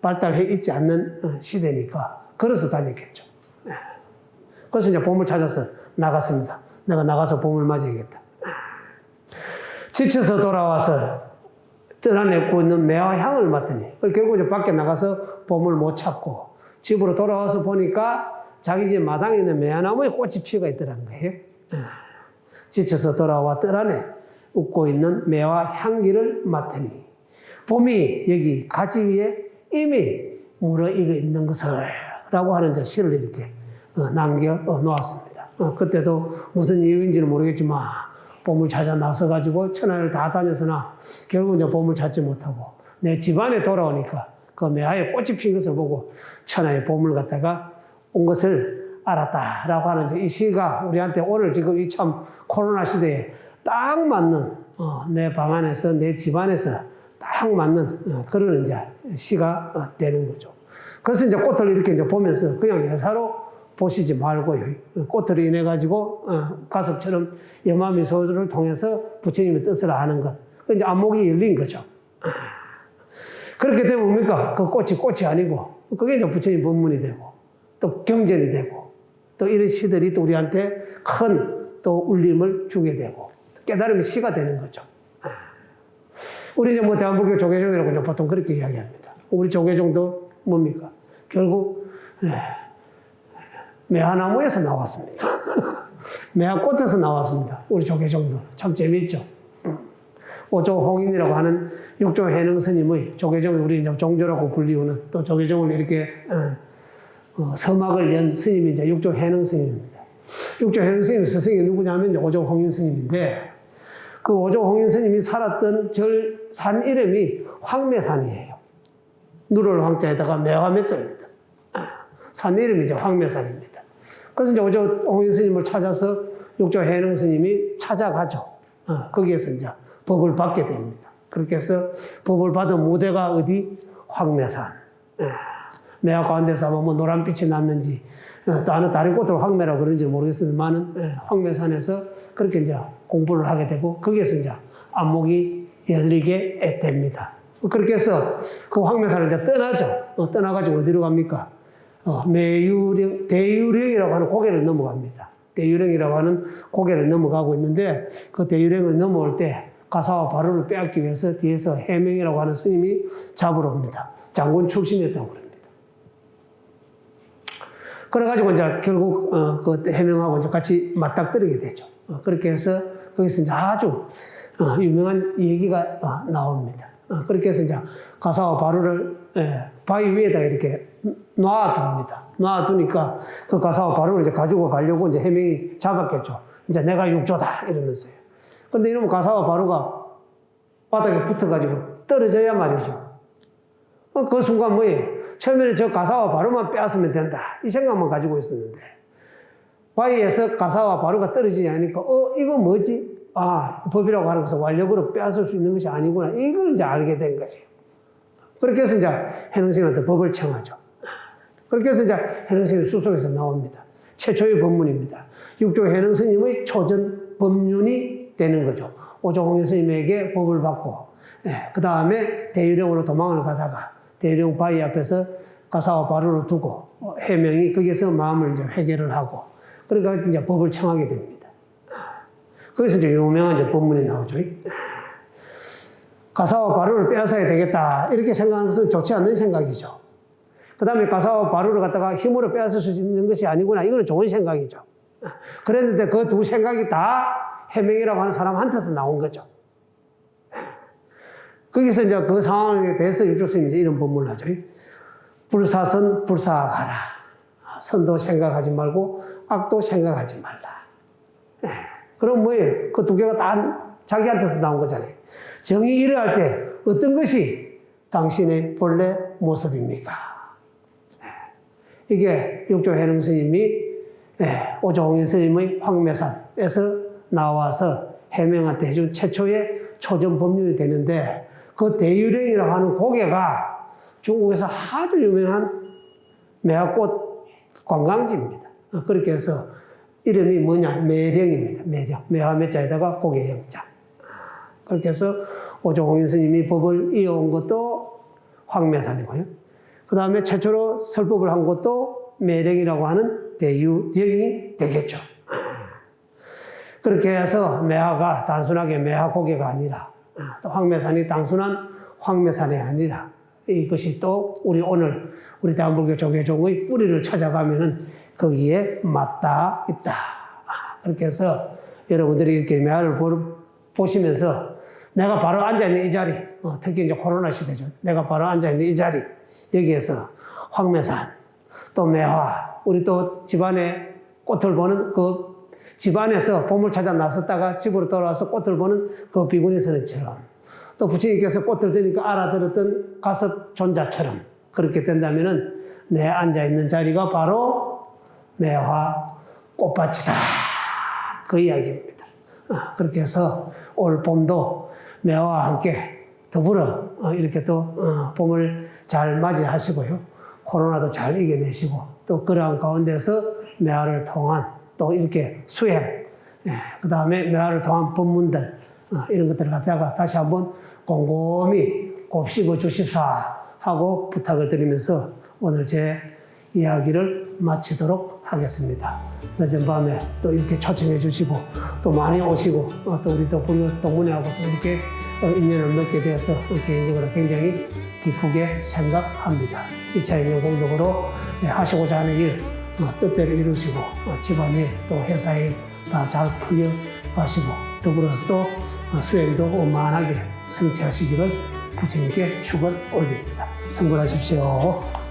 A: 발달해 있지 않는 시대니까 걸어서 다녔겠죠. 그래서 이제 봄을 찾아서 나갔습니다. 내가 나가서 봄을 맞이해야겠다. 지쳐서 돌아와서 뜰 안에 있는 매화 향을 맡더니 결국 이제 밖에 나가서 봄을 못 찾고 집으로 돌아와서 보니까 자기 집 마당에 있는 매화나무에 꽃이 피어 있더라는 거예요. 지쳐서 돌아와 뜰 안에 웃고 있는 매화 향기를 맡으니 봄이 여기 가지 위에 이미 물어익어 있는 것을 라고 하는 시를 이렇게 남겨 놓았습니다. 그때도 무슨 이유인지는 모르겠지만 봄을 찾아 나서가지고 천하를 다 다녔으나 결국 이제 봄을 찾지 못하고 내 집안에 돌아오니까 그 매화에 꽃이 핀 것을 보고 천하의 봄을 갖다가 온 것을 알았다라고 하는 이 시가 우리한테 오늘 지금 이 참 코로나 시대에 딱 맞는 내 방 안에서 내 집안에서 딱 맞는 그런 이제 시가 되는 거죠. 그래서 이제 꽃을 이렇게 이제 보면서 그냥 예사로 보시지 말고요. 꽃으로 인해 가지고 가섭처럼 염화미소를 통해서 부처님의 뜻을 아는 것. 이제 안목이 열린 거죠. 그렇게 되면 뭡니까? 그 꽃이 아니고 그게 이제 부처님 법문이 되고 또 경전이 되고 또 이런 시들이 또 우리한테 큰 또 울림을 주게 되고 깨달음의 시가 되는 거죠. 우리 이제 뭐 대한불교 조계종이라고 이제 보통 그렇게 이야기합니다. 우리 조계종도 뭡니까? 결국 매화나무에서 나왔습니다. 매화꽃에서 나왔습니다. 우리 조계종도 참 재미있죠. 오조홍인이라고 하는 육조해능 스님의 조계종이 우리 이제 종조라고 불리우는 또 조계종을 이렇게 서막을 연 스님이 이제 육조해능 스님입니다. 육조 해능 스님 스승이 누구냐면 이제 오조 홍인 스님인데 그 오조 홍인 스님이 살았던 산 이름이 황매산이에요. 누를 황자에다가 매화 매자입니다. 산 이름이 이제 황매산입니다. 그래서 이제 오조 홍인 스님을 찾아서 육조 해능 스님이 찾아가죠. 거기에서 이제 법을 받게 됩니다. 그렇게 해서 법을 받은 무대가 어디? 황매산. 매화 가운데서 아마 뭐 노란빛이 났는지 또 다른 꽃을 황매라고 그런지 모르겠습니다만은 황매산에서 그렇게 이제 공부를 하게 되고 거기에서 이제 안목이 열리게 됩니다. 그렇게 해서 그 황매산을 이제 떠나죠. 떠나가지고 어디로 갑니까? 대유령이라고 하는 고개를 넘어갑니다. 대유령이라고 하는 고개를 넘어가고 있는데 그 대유령을 넘어올 때 가사와 바루를 빼앗기 위해서 뒤에서 해명이라고 하는 스님이 잡으러 옵니다. 장군 출신이었다고 그럽니다. 그래가지고 이제 결국 그 해명하고 이제 같이 맞닥뜨리게 되죠. 그렇게 해서 거기서 이제 아주 유명한 얘기가 나옵니다. 그렇게 해서 이제 가사와 바루를 바위 위에다 이렇게 놔둡니다. 놔두니까 그 가사와 바루를 이제 가지고 가려고 이제 해명이 잡았겠죠. 이제 내가 육조다 이러면서요. 그런데 이러면 가사와 바루가 바닥에 붙어가지고 떨어져야 말이죠. 그 순간 뭐예요? 처음에는 저 가사와 바루만 빼앗으면 된다. 이 생각만 가지고 있었는데 바위에서 가사와 바루가 떨어지지 않으니까 이거 뭐지? 법이라고 하는 것은 완력으로 빼앗을 수 있는 것이 아니구나. 이걸 이제 알게 된 거예요. 그렇게 해서 이제 해능스님한테 법을 청하죠. 그렇게 해서 이제 해능스님 수속에서 나옵니다. 최초의 법문입니다. 육조 해능스님의 초전 법륜이 되는 거죠. 오조홍인 스님에게 법을 받고 그 다음에 대유령으로 도망을 가다가 대유령 바위 앞에서 가사와 바루를 두고 해명이 거기에서 마음을 이제 회개를 하고 그러니까 이제 법을 청하게 됩니다. 거기서 이제 유명한 이제 법문이 나오죠. 가사와 바루를 빼앗아야 되겠다 이렇게 생각하는 것은 좋지 않는 생각이죠. 그 다음에 가사와 바루를 갖다가 힘으로 빼앗을 수 있는 것이 아니구나. 이거는 좋은 생각이죠. 그랬는데 그 두 생각이 다 해명이라고 하는 사람한테서 나온 거죠. 거기서 이제 그 상황에 대해서 육조 스님이 이런 법문을 하죠. 불사선 불사하가라. 선도 생각하지 말고 악도 생각하지 말라. 그럼 뭐예요? 그 두 개가 다 자기한테서 나온 거잖아요. 정이 이러할 때 어떤 것이 당신의 본래 모습입니까? 이게 육조 해능 스님이 오조홍인 스님의 황매산에서 나와서 해명한테 해준 최초의 초전 법륜이 되는데 그 대유령이라고 하는 고개가 중국에서 아주 유명한 매화꽃 관광지입니다. 그렇게 해서 이름이 뭐냐? 매령입니다. 매령. 매화매자에다가 고개 영자. 그렇게 해서 오조홍인 스님이 법을 이어온 것도 황매산이고요. 그 다음에 최초로 설법을 한 것도 매령이라고 하는 대유령이 되겠죠. 그렇게 해서 매화가 단순하게 매화 고개가 아니라 또 황매산이 단순한 황매산이 아니라 이것이 또 우리 대한불교 조계종의 뿌리를 찾아가면은 거기에 맞닿아 있다. 그렇게 해서 여러분들이 이렇게 매화를 보시면서 내가 바로 앉아있는 이 자리, 특히 이제 코로나 시대죠. 내가 바로 앉아있는 이 자리, 여기에서 황매산, 또 매화, 우리 또 집안에 꽃을 보는 그 집안에서 봄을 찾아 나섰다가 집으로 돌아와서 꽃을 보는 그 비구니 선언처럼 또 부처님께서 꽃을 드니까 알아들었던 가섭 존자처럼 그렇게 된다면은 내 앉아있는 자리가 바로 매화 꽃밭이다. 그 이야기입니다. 그렇게 해서 올 봄도 매화와 함께 더불어 이렇게 또 봄을 잘 맞이하시고요. 코로나도 잘 이겨내시고 또 그러한 가운데서 매화를 통한 또 이렇게 수행, 그 다음에 매화를 통한 법문들 이런 것들을 갖다가 다시 한번 곰곰이 곱씹어 주십사 하고 부탁을 드리면서 오늘 제 이야기를 마치도록 하겠습니다. 늦은 밤에 또 이렇게 초청해 주시고 또 많이 오시고 또 우리 또 불교 동문회하고 또 이렇게 인연을 맺게 되어서 개인적으로 굉장히 기쁘게 생각합니다. 2차 인연 공덕으로 하시고자 하는 일 뜻대로 이루시고 집안일 또 회사일 다 잘 풀려 가시고 더불어서 또 수행도 원만하게 성취하시기를 부처님께 축원 올립니다. 성불하십시오.